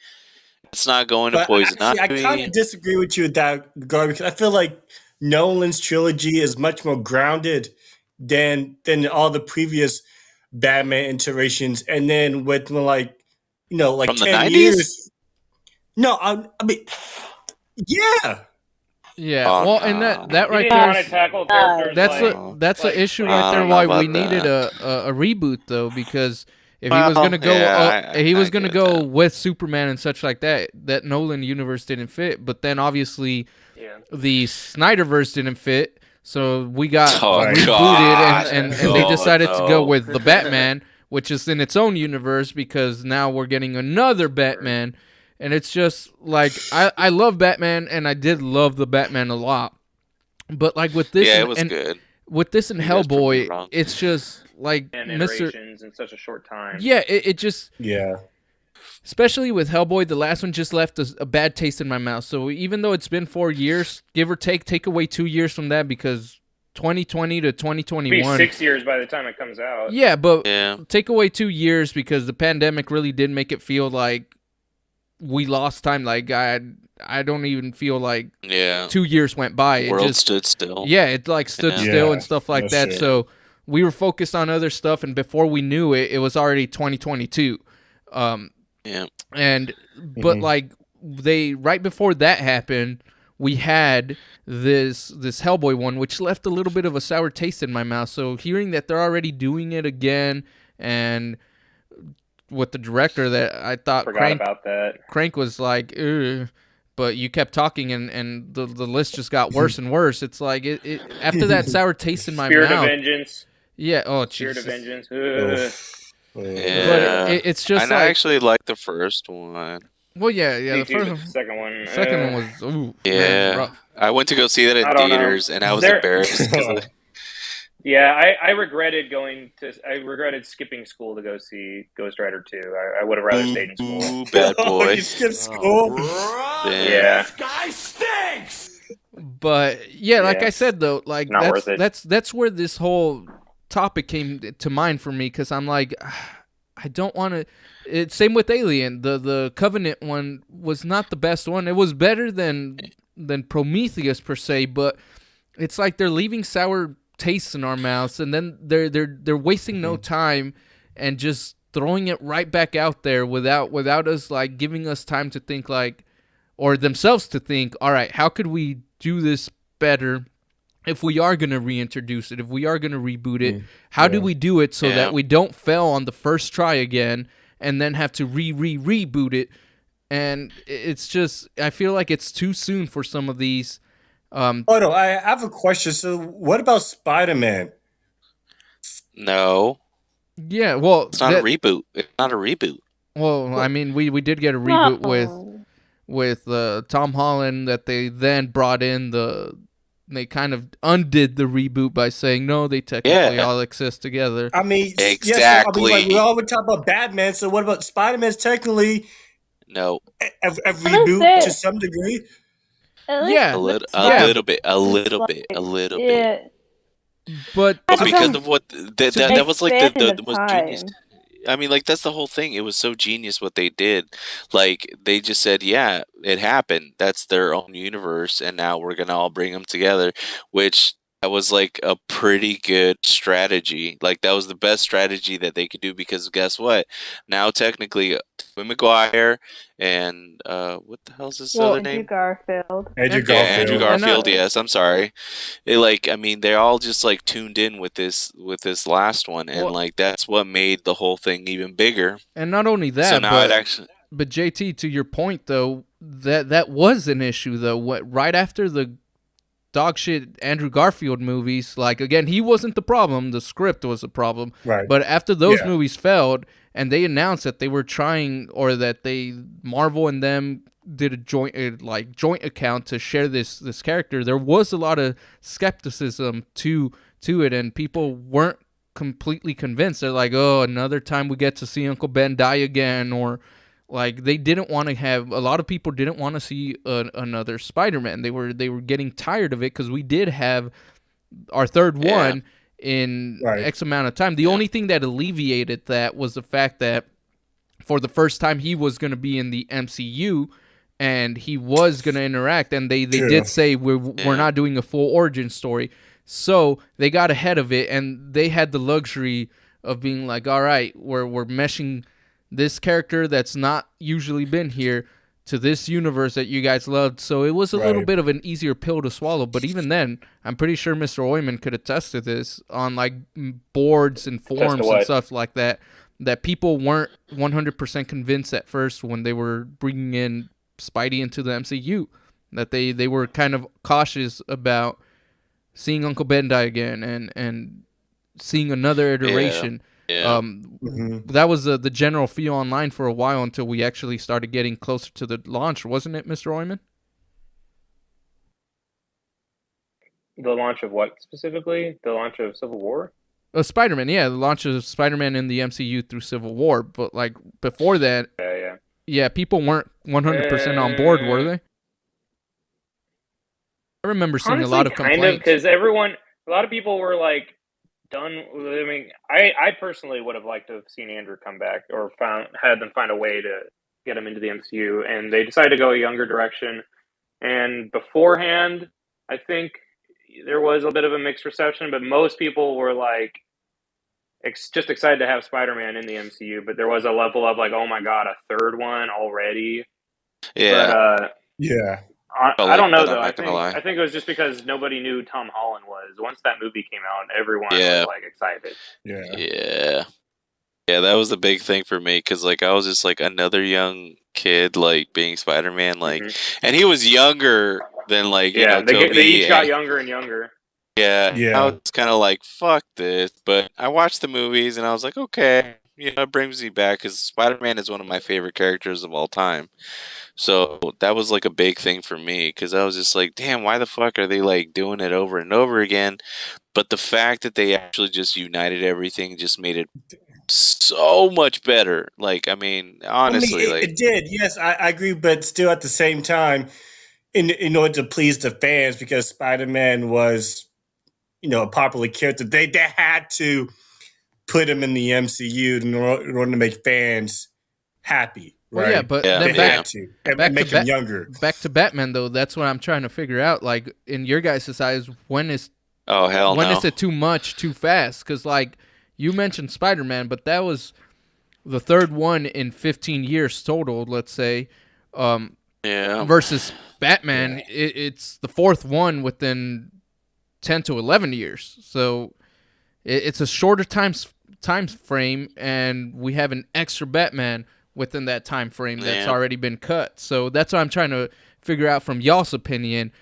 It's not going to But Poison actually, I kind Ivy. of disagree with you with that regard because I feel like Nolan's trilogy is much more grounded than all the previous Batman iterations. And then with like like From the 10 90s? years. No, I mean, yeah. Yeah, Oh, well, and no. that He right didn't there want to is tackle characters that's like, that's like the issue Flash. right I there. don't know Why about we needed that. a reboot though, because if he was Well, gonna go, yeah, he was I gonna get go that. with Superman and such like that. That Nolan universe didn't fit, but then obviously Yeah. the Snyderverse didn't fit, so we got Oh, rebooted, God. and they Oh, decided to go no. with the Batman, which is in its own universe, because now we're getting another Batman, and it's just like I love Batman, and I did love the Batman a lot. But like with this, Yeah, and, it was and good. with this and You guys proved me Hellboy, wrong. it's just like And Mr. iterations in such a short time. Yeah, it just, Yeah. especially with Hellboy, the last one just left a bad taste in my mouth. So even though it's been 4 years, give or take away 2 years from that, because 2020 to It'll be 2021. 6 years by the time it comes out. Yeah, but Yeah. take away 2 years because the pandemic really did make it feel like we lost time. Like I don't even feel like Yeah. 2 years went by. The It world just stood still. Yeah, it like stood Yeah. still Yeah, and stuff like that. that's So we were focused on other stuff, and before we knew it, it was already 2022. Yeah. And but Mhm. like right before that happened, we had this Hellboy one, which left a little bit of a sour taste in my mouth. So hearing that they're already doing it again, and with the director that I thought Forgot about that. Crank was like, ugh, but you kept talking, and the list just got worse and worse. It's like it after that sour taste in my Spirit mouth. of Vengeance. Yeah. Oh, Spirit Jesus. of Vengeance. Yeah. But it's just and I like, actually liked the first one. well, yeah. Me The too, first but one, the second one. second one was ooh, Yeah. man, rough. I went to go see that in I don't know. theaters, and I was There- embarrassed. 'Cause Yeah, I regretted skipping school to go see Ghost Rider 2. I would have rather stayed in school. Ooh, bad boy. You skipped school. Yeah. This guy stinks. But yeah, like Yeah. I said though, like Not worth it. that's where this whole topic came to mind for me, because I'm like, I don't want to. It's same with Alien. The Covenant one was not the best one. It was better than Prometheus per se, but it's like they're leaving sour tastes in our mouths, and then they're wasting no time and just throwing it right back out there without us like giving us time to think, like, or themselves to think, all right, how could we do this better if we are going to reintroduce it, if we are going to reboot it? How do we do it so that we don't fail on the first try again and then have to reboot it? And it's just, I feel like it's too soon for some of these. Oh no, I have a question. So, what about Spider-Man? No, Yeah, well, it's not a reboot. It's not a reboot. well, I mean, we did get a reboot with Tom Holland, that they then brought in the they kind of undid the reboot by saying no, they technically all exist together. I mean, Exactly. yes, I mean, like, we all would talk about Batman. So what about Spider-Man's technically No. a reboot to some degree? Yeah, A little bit. Yeah. But Because of what that was like the Expand most time. genius. I mean, like, that's the whole thing. It was so genius what they did. Like, they just said, yeah, it happened. That's their own universe, and now we're gonna all bring them together. Which that was like a pretty good strategy. Like, that was the best strategy that they could do, because guess what? Now technically, Tobey Maguire and what the hell's his other Andrew name? Garfield. Andrew Yeah, Garfield. Andrew Garfield. Yes, I'm sorry. I mean, they're all just like tuned in with this last one, and like that's what made the whole thing even bigger. And not only that, so now it actually. But JT, to your point though, that was an issue though. Right after the dog shit Andrew Garfield movies, like, again, he wasn't the problem, the script was the problem. Right. But after those movies failed, and they announced that they were trying, or that Marvel and them did a joint account to share this character, there was a lot of skepticism to it, and people weren't completely convinced. They're like, oh, another time we get to see Uncle Ben die again, or like, they didn't want to have, a lot of people didn't want to see another Spider-Man. They were getting tired of it, because we did have our third one in X amount of time. The only thing that alleviated that was the fact that for the first time he was going to be in the MCU, and he was going to interact, and they did say we're not doing a full origin story. So they got ahead of it, and they had the luxury of being like, all right, we're meshing this character that's not usually been here to this universe that you guys loved. So it was a little bit of an easier pill to swallow. But even then, I'm pretty sure Mr. Oyman could attest to this on like boards and forums and stuff like that, that people weren't 100% convinced at first when they were bringing in Spidey into the MCU, that they were kind of cautious about seeing Uncle Ben die again and seeing another iteration. That was the general feel online for a while, until we actually started getting closer to the launch, wasn't it, Mr. Oyman? The launch of what specifically? The launch of Civil War? Spider-Man, the launch of Spider-Man in the MCU through Civil War. But like before that, people weren't 100% on board, were they? I remember seeing a lot of complaints. Because a lot of people were like done. I mean, I personally would have liked to have seen Andrew come back, or had them find a way to get him into the MCU, and they decided to go a younger direction. And beforehand, I think there was a bit of a mixed reception, but most people were like just excited to have Spider-Man in the MCU. But there was a level of like, oh my god, a third one already. Yeah. But, I don't know though. I think it was just because nobody knew Tom Holland was. Once that movie came out, everyone was like excited. Yeah, that was the big thing for me, because like I was just like another young kid, like being Spider-Man, like, and he was younger than like Toby, they each got younger and younger. Yeah. I was kind of like, fuck this, but I watched the movies and I was like, okay, it brings me back, because Spider-Man is one of my favorite characters of all time. So that was like a big thing for me, because I was just like, damn, why the fuck are they like doing it over and over again? But the fact that they actually just united everything just made it so much better. Like, I mean, honestly, it did. Yes, I agree, but still at the same time, in order to please the fans, because Spider-Man was, a popular character, they had to put him in the MCU in order to make fans happy. Well, yeah, but then they had to make him younger. Back to Batman, though, that's what I'm trying to figure out. Like, in your guys' eyes, when is it too much, too fast? Because, like, you mentioned Spider-Man, but that was the third one in 15 years total, let's say. Versus Batman, it's the fourth one within 10 to 11 years. So it's a shorter time frame, and we have an extra Batman within that time frame that's already been cut. So that's what I'm trying to figure out from y'all's opinion.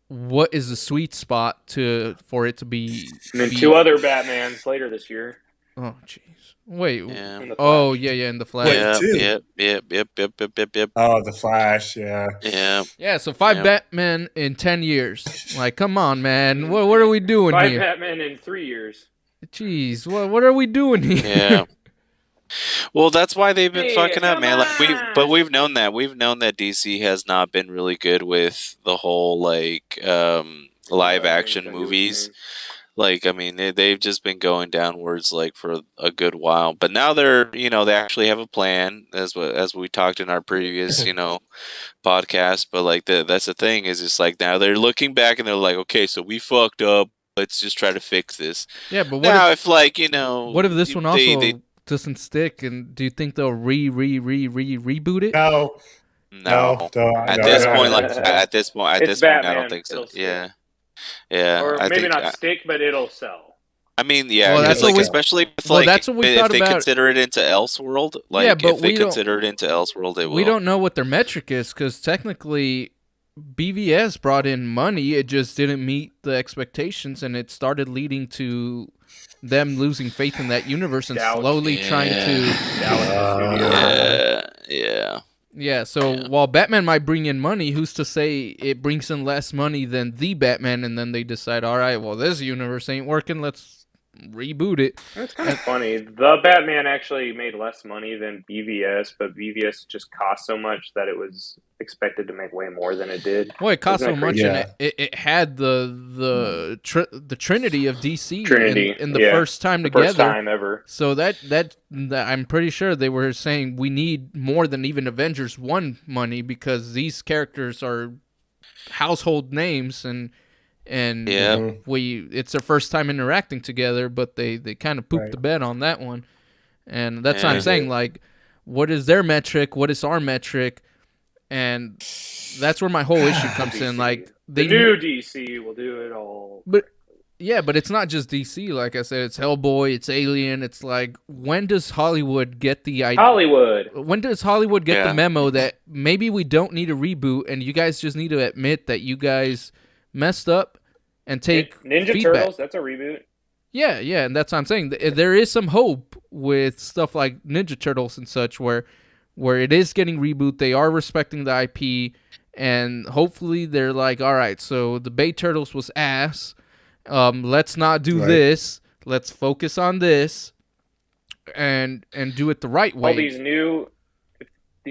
What is the sweet spot for it to be? And then two other Batmans later this year. Oh, jeez. Wait. Yeah. In the Oh, Flash. yeah, in the Flash. Wait, Yep, two? yep. Oh, the Flash, yeah. Yeah. Yeah, so 5 Yep. Batman in 10 years. Like, come on, man. What are we doing 5 here? Batman in 3 years. Jeez, what are we doing here? Yeah. Well, that's why they've been Hey, fucking up, come man. on! We've known that. We've known that DC has not been really good with the whole like live action movies. Like, I mean, they've just been going downwards like for a good while. But now they're, they actually have a plan, as we talked in our previous, podcast. But like that's the thing is, it's like now they're looking back and they're like, okay, so we fucked up. Let's just try to fix this. Yeah, but Now, if like what if this one also doesn't stick? And do you think they'll reboot it? No. At this point, at this point, I don't think so. It'll stick. Yeah. Yeah, Or I maybe think, not stick, but it'll sell. I mean, yeah, Well, because that's what we- especially if well, that's what we if thought they about- consider it into Elseworld, like Yeah, but if they we don't- consider it into Elseworld, they will. We don't know what their metric is because technically BVS brought in money. It just didn't meet the expectations, and it started leading to them losing faith in that universe and Doubt. slowly trying to. Yeah. Yeah, so while Batman might bring in money, who's to say it brings in less money than the Batman, and then they decide, all right, well, this universe ain't working, let's reboot it. It's kind of funny. The Batman actually made less money than BVS, but BVS just cost so much that it was expected to make way more than it did. Well, it cost Isn't so that much, crazy? and it had the Trinity of DC Trinity, in the yeah. first time The together. first time ever. So that I'm pretty sure they were saying we need more than even Avengers 1 money because these characters are household names and Yeah. it's their first time interacting together, but they kind of pooped the bed on that one. And that's what I'm saying, like, what is their metric? What is our metric? And that's where my whole issue comes in. Like The new DC will do it all. But it's not just DC. Like I said, it's Hellboy, it's Alien. It's like, when does Hollywood get the idea? When does Hollywood get the memo that maybe we don't need a reboot, and you guys just need to admit that you guys messed up and take Ninja feedback. Turtles? That's a reboot. Yeah, and that's what I'm saying. There is some hope with stuff like Ninja Turtles and such, where it is getting reboot. They are respecting the IP, and hopefully they're like, all right, so the Bay Turtles was ass. Let's not do this. Let's focus on this, and do it the right way. All these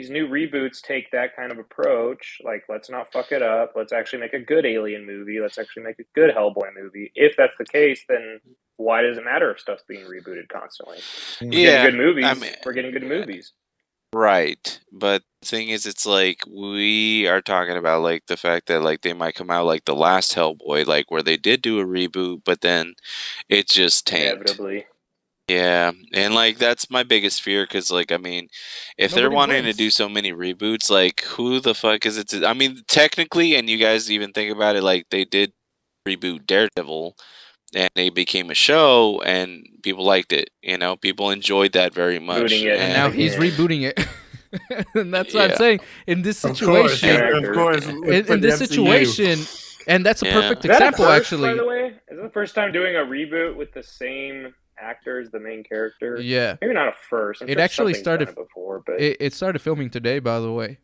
new reboots take that kind of approach. Like, let's not fuck it up. Let's actually make a good Alien movie. Let's actually make a good Hellboy movie. If that's the case, then why does it matter if stuff's being rebooted constantly? We're getting good movies. We're getting good movies. Right, but the thing is, it's like we are talking about like the fact that like they might come out like the last Hellboy, like where they did do a reboot, but then it just tanked. Inevitably. Yeah, and like that's my biggest fear because like I mean, if they're wanting to do so many reboots, like who the fuck is it? I mean, technically, and you guys even think about it, like they did reboot Daredevil, and they became a show, and people liked it. People enjoyed that very much. And now he's rebooting it. And that's what I'm saying. In this situation, Of course. in this situation, and that's a perfect Is that example, first, actually. By the way, is it the first time doing a reboot with the same actor as the main character? Yeah, maybe not a first. It actually started before, but it started filming today, by the way.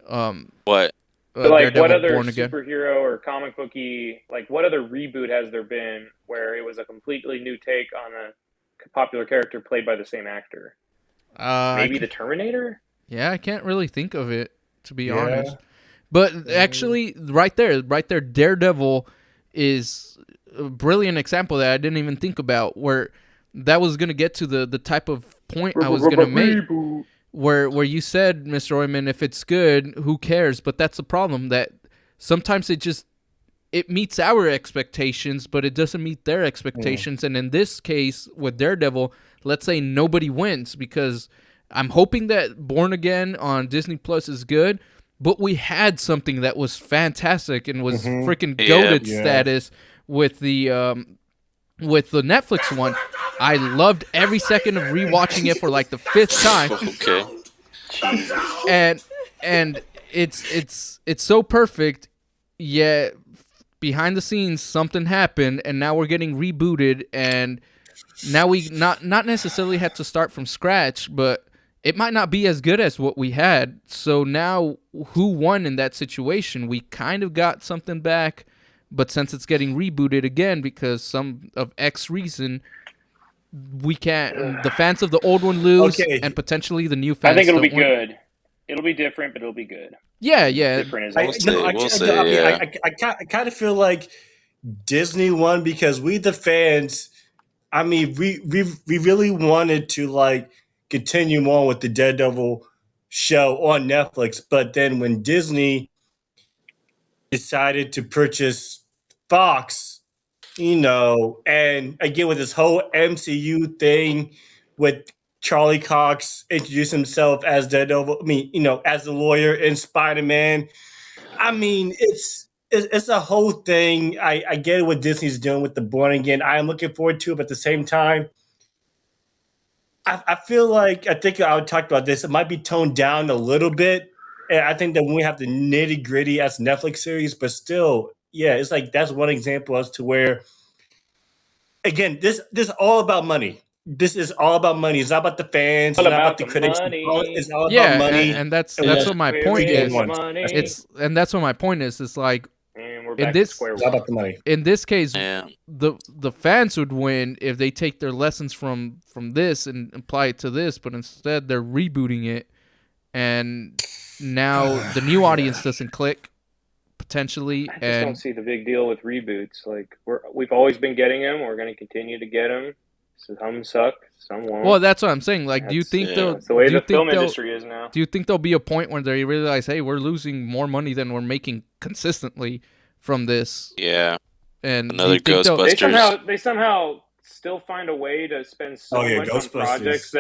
What? But like, Daredevil what other Born Again. superhero or comic booky, like what other reboot has there been where it was a completely new take on a popular character played by the same actor? Maybe the Terminator? Yeah, I can't really think of it, to be honest. But actually, right there, Daredevil is a brilliant example that I didn't even think about, where that was going to get to the type of point I was going to make. Where you said, Mr. Oyman, if it's good, who cares? But that's the problem, that sometimes it meets our expectations, but it doesn't meet their expectations. And in this case, with Daredevil, let's say nobody wins, because I'm hoping that Born Again on Disney Plus is good, but we had something that was fantastic and was freaking goated status with the Netflix one. I loved every second of rewatching it for like the 5th time. Okay. And it's so perfect, yet behind the scenes something happened, and now we're getting rebooted, and now we not necessarily had to start from scratch, but it might not be as good as what we had. So now, who won in that situation? We kind of got something back, but since it's getting rebooted again because some of X reason, we can't. The fans of the old one lose, Okay. and potentially the new fans. I think it'll be don't win. good. It'll be different, but it'll be good. Yeah. Different is I, always no, I, We'll I, see, no, I mean, yeah. I kind of feel like Disney won because we, the fans, I mean, we really wanted to like continue on with the Daredevil show on Netflix, but then when Disney decided to purchase Fox, and again with this whole MCU thing with Charlie Cox introduced himself as Daredevil, as the lawyer in Spider-Man. I mean, it's a whole thing. I get what Disney's doing with the Born Again. I am looking forward to it, but at the same time, I feel like I think I would talk about this. It might be toned down a little bit. And I think that when we have the nitty gritty as Netflix series, but still, yeah, it's like that's one example as to where, again, this is all about money. This is all about money. It's not about the fans. It's not about the critics. It's all about money. And that's Yes. what my We're point in is. money. That's what my point is. It's like And we're in back this- to square It's all one. about the money. in this case, Yeah. the fans would win if they take their lessons from this and apply it to this, but instead they're rebooting it, and now the new audience doesn't click potentially, I just don't and see the big deal with reboots. Like we've always been getting them. We're going to continue to get them. Some suck, some won't. well, that's what I'm saying. Like, do you think they'll? That's the way do you the film think they'll? industry is now. Do you think there'll be a point where they realize, hey, we're losing more money than we're making consistently from this? Yeah. And do Another you think they'll- Ghostbusters. They somehow still find a way to spend so Oh, yeah, much on Ghostbusters. projects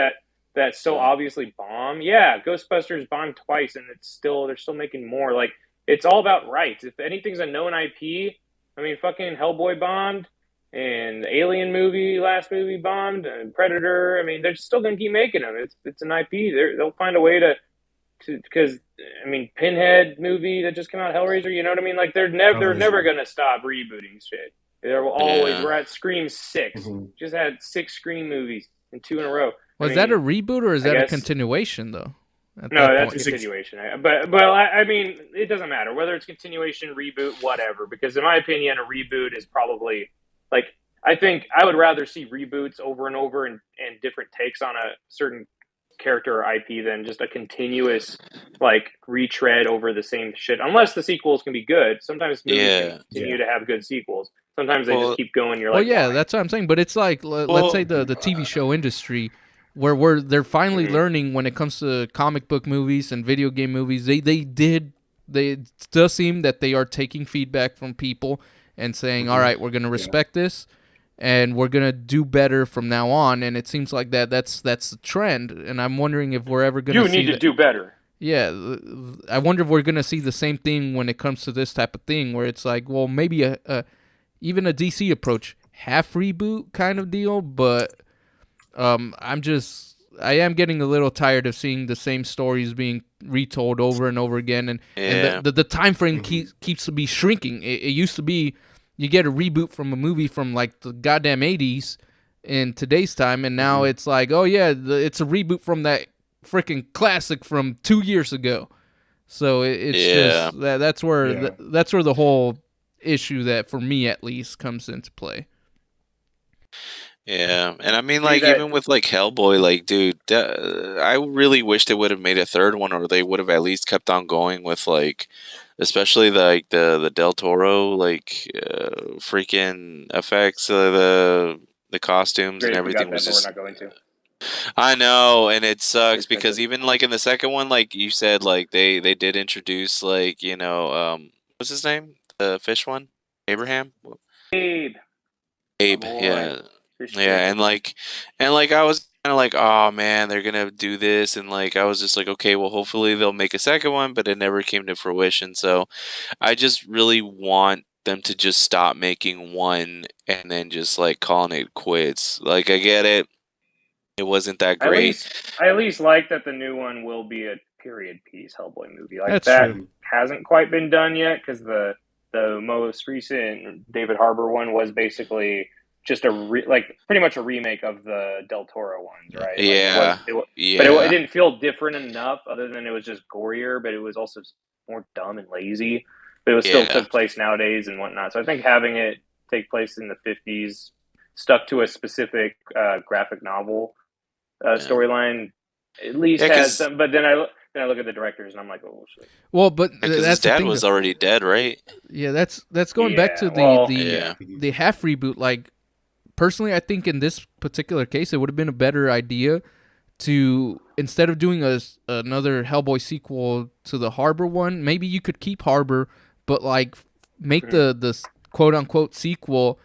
that so obviously bomb. Yeah, Ghostbusters bombed twice, and they're still making more. Like, it's all about rights. If anything's a known IP, I mean, fucking Hellboy bombed, and the Alien movie, last movie bombed, and Predator. I mean, they're still gonna keep making them. It's an IP. They'll find a way to because I mean, Pinhead movie that just came out, Hellraiser. You know what I mean? Like they're never gonna stop rebooting shit. They're always. Yeah. We're at Scream 6. Just had 6 Scream movies in 2 in a row. was that a reboot or is I that a guess- continuation though? At No, that that's point? a continuation. But I mean, it doesn't matter whether it's continuation, reboot, whatever. Because in my opinion, a reboot is probably like I think I would rather see reboots over and over and different takes on a certain character or IP than just a continuous like retread over the same shit. Unless the sequels can be good. Sometimes movies can continue to have good sequels. Sometimes they just keep going. You're well, like, yeah, why? that's what I'm saying. But it's like, let's say the TV show industry, where they're finally learning when it comes to comic book movies and video game movies. It does seem that they are taking feedback from people and saying, all right, we're going to respect this. And we're gonna do better from now on, and it seems like that's the trend. And I'm wondering if we're ever gonna. You need to do better. Yeah, I wonder if we're gonna see the same thing when it comes to this type of thing, where it's like, well, maybe even a DC approach, half reboot kind of deal. But I am getting a little tired of seeing the same stories being retold over and over again, and the time frame keeps to be shrinking. It used to be. You get a reboot from a movie from like the goddamn 80s in today's time, and now it's like, oh yeah, it's a reboot from that freaking classic from 2 years ago. So it's just that's where that's where the whole issue that for me at least comes into play. Yeah, and I mean, like, even with like Hellboy, like, dude, I really wish they would have made a third one, or they would have at least kept on going with like, especially the Del Toro like freaking effects, the costumes and everything was just. We're not going to. I know, and it sucks because even like in the second one, like you said, like they did introduce like what's his name, the fish one, Abraham, Abe, yeah. Yeah, and like I was kind of like, oh man, they're gonna do this, and like I was just like, okay, well, hopefully they'll make a second one, but it never came to fruition. So I just really want them to just stop making one and then just like calling it quits. Like I get it, it wasn't that great. I at least like that the new one will be a period piece Hellboy movie. Like That's that true. hasn't quite been done yet because the most recent David Harbour one was basically just pretty much a remake of the Del Toro ones, right? Yeah, But yeah. it didn't feel different enough, other than it was just gorier, but it was also more dumb and lazy. But it still Yeah. took place nowadays and whatnot. So I think having it take place in the 50s, stuck to a specific graphic novel storyline, at least has some. But then I look at the directors and I'm like, oh shit. Well, but Because his dad was already dead, right? Yeah, that's going back to the half reboot. Like, personally, I think in this particular case, it would have been a better idea to, instead of doing another Hellboy sequel to the Harbor one, maybe you could keep Harbor, but like make the quote unquote sequel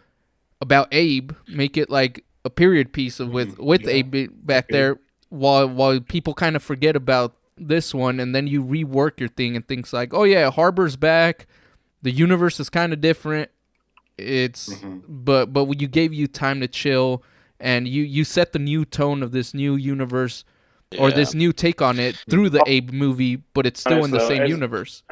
about Abe, make it like a period piece with Abe back there, while people kind of forget about this one, and then you rework your thing and things like, oh yeah, Harbor's back, the universe is kind of different, it's but you gave you time to chill, and you set the new tone of this new universe or this new take on it through the Abe movie, but it's still in the same universe.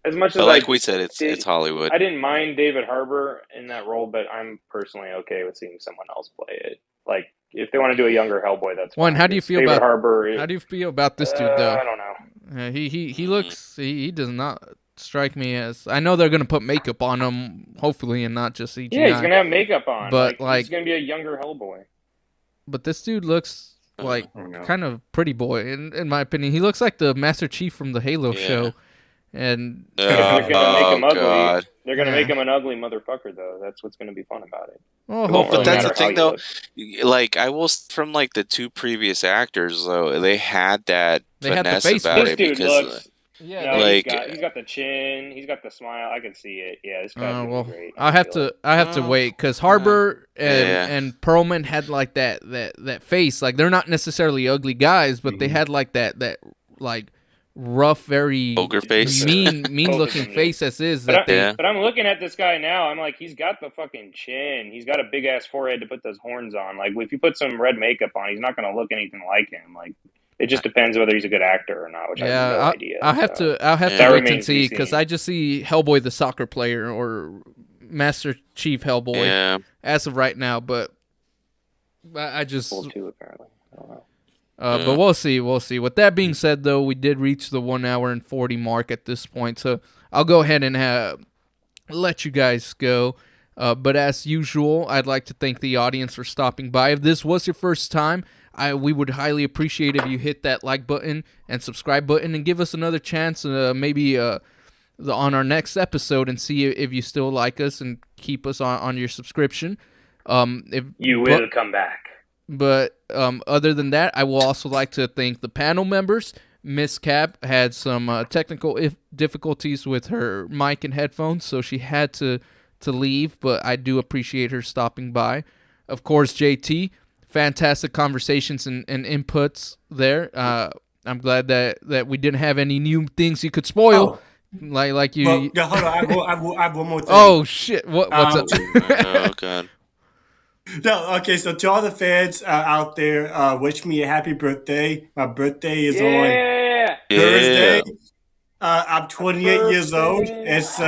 As much as like we said, it's Hollywood. I didn't mind David Harbour in that role, but I'm personally okay with seeing someone else play it. Like, if they want to do a younger Hellboy, that's fine. How do you feel David about Harbour? How do you feel about this dude though? I don't know. He looks he does not strike me as. I know they're gonna put makeup on him, hopefully, and not just CGI. Yeah, he's gonna have makeup on, but he's gonna be a younger Hellboy. But this dude looks like kind of pretty boy, in my opinion. He looks like the Master Chief from the Halo show. And they're gonna make him ugly. God. They're gonna make him an ugly motherfucker, though. That's what's gonna be fun about it. Well, but that's the thing, though. Like, I will, from like the two previous actors, though, they had that finesse about it because. He's got the chin, he's got the smile. I can see it. Yeah, this guy's gonna be great. I have to wait, because Harbour and Perlman had like that face. Like, they're not necessarily ugly guys, but they had like that like rough, very ogre face, mean looking face as is. But I'm looking at this guy now. I'm like, he's got the fucking chin. He's got a big ass forehead to put those horns on. Like, if you put some red makeup on, he's not gonna look anything like him. Like, it just depends whether he's a good actor or not, which I have no idea. I'll have to wait and see, because I just see Hellboy the soccer player or Master Chief Hellboy as of right now, but I just too, apparently. I don't know. But we'll see. With that being said, though, we did reach the 1 hour and 40 mark at this point, so I'll go ahead and let you guys go. But as usual, I'd like to thank the audience for stopping by. If this was your first time, we would highly appreciate if you hit that like button and subscribe button and give us another chance, maybe on our next episode, and see if you still like us and keep us on your subscription. If you will come back. But other than that, I will also like to thank the panel members. Miss Cap had some technical difficulties with her mic and headphones, so she had to leave, but I do appreciate her stopping by. Of course, JT, fantastic conversations and inputs there. I'm glad that we didn't have any new things you could spoil. Like you. Well, hold on, I have one more thing. Oh shit! What's up? Oh god. No, okay. So to all the fans out there, wish me a happy birthday. My birthday is on Thursday. I'm 28 years old, and so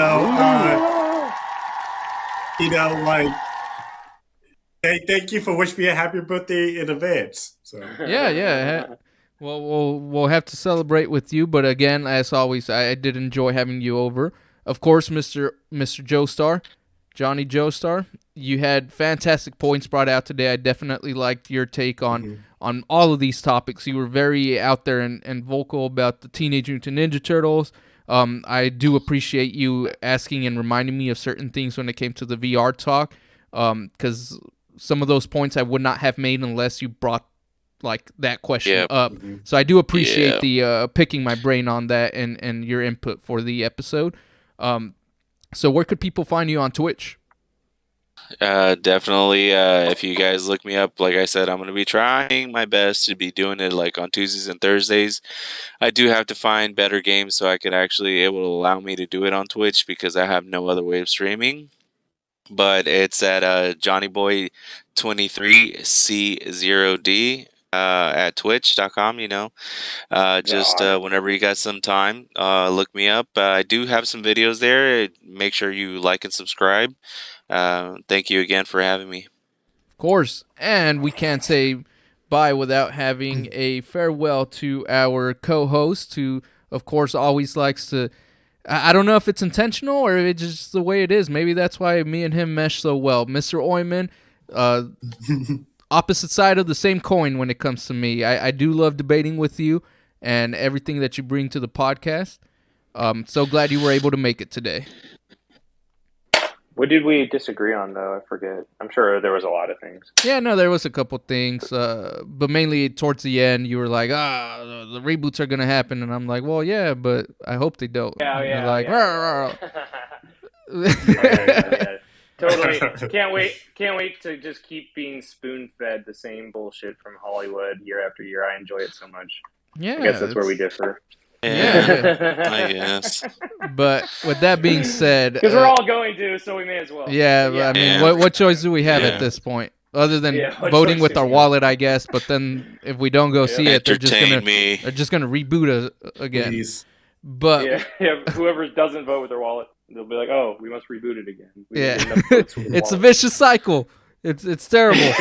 thank you for wishing me a happy birthday in advance. So yeah. Well, we'll have to celebrate with you, but again, as always, I did enjoy having you over. Of course, Mr. Joestar, Johnny Joestar, you had fantastic points brought out today. I definitely liked your take on all of these topics. You were very out there and vocal about the Teenage Mutant Ninja Turtles. I do appreciate you asking and reminding me of certain things when it came to the VR talk, because some of those points I would not have made unless you brought like that question up. So I do appreciate the picking my brain on that and your input for the episode. So where could people find you on Twitch? Definitely, if you guys look me up, like I said, I'm going to be trying my best to be doing it like on Tuesdays and Thursdays. I do have to find better games so I could actually able to allow me to do it on Twitch, because I have no other way of streaming. But it's at JohnnyBoy23C0D at twitch.com, just whenever you got some time, look me up. I do have some videos there. Make sure you like and subscribe. Thank you again for having me. Of course, and we can't say bye without having a farewell to our co-host, who, of course, always likes to... I don't know if it's intentional or if it's just the way it is. Maybe that's why me and him mesh so well. Mr. Oyman, opposite side of the same coin when it comes to me. I do love debating with you and everything that you bring to the podcast. So glad you were able to make it today. What did we disagree on, though? I forget. I'm sure there was a lot of things. Yeah, no, there was a couple things, but mainly towards the end, you were like, the reboots are going to happen, and I'm like, well, yeah, but I hope they don't. Yeah, and yeah. you're like, Yeah. Totally. Can't wait to just keep being spoon-fed the same bullshit from Hollywood year after year. I enjoy it so much. Yeah, I guess that's where we differ. Yeah. I guess. But with that being said, because we're all going to, so we may as well. Yeah, I mean, what choice do we have at this point, other than voting with our wallet, I guess? But then if we don't go see it, they're just gonna reboot us again. Please. But whoever doesn't vote with their wallet, they'll be like, "Oh, we must reboot it again." It's a vicious cycle. It's terrible.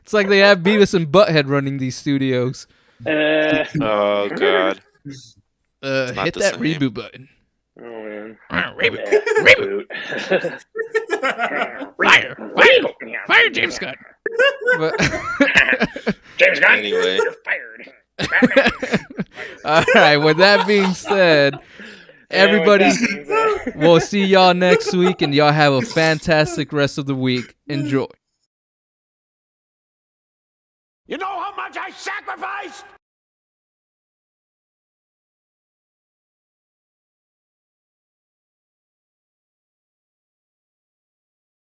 It's like they have Beavis and Butthead running these studios. Oh God. Hit that reboot button. Oh man. Reboot. Fire James Scott. James Gunn. Anyway. You're fired. All right, with that being said, everybody, we'll see y'all next week, and y'all have a fantastic rest of the week. Enjoy. You know how much I sacrificed?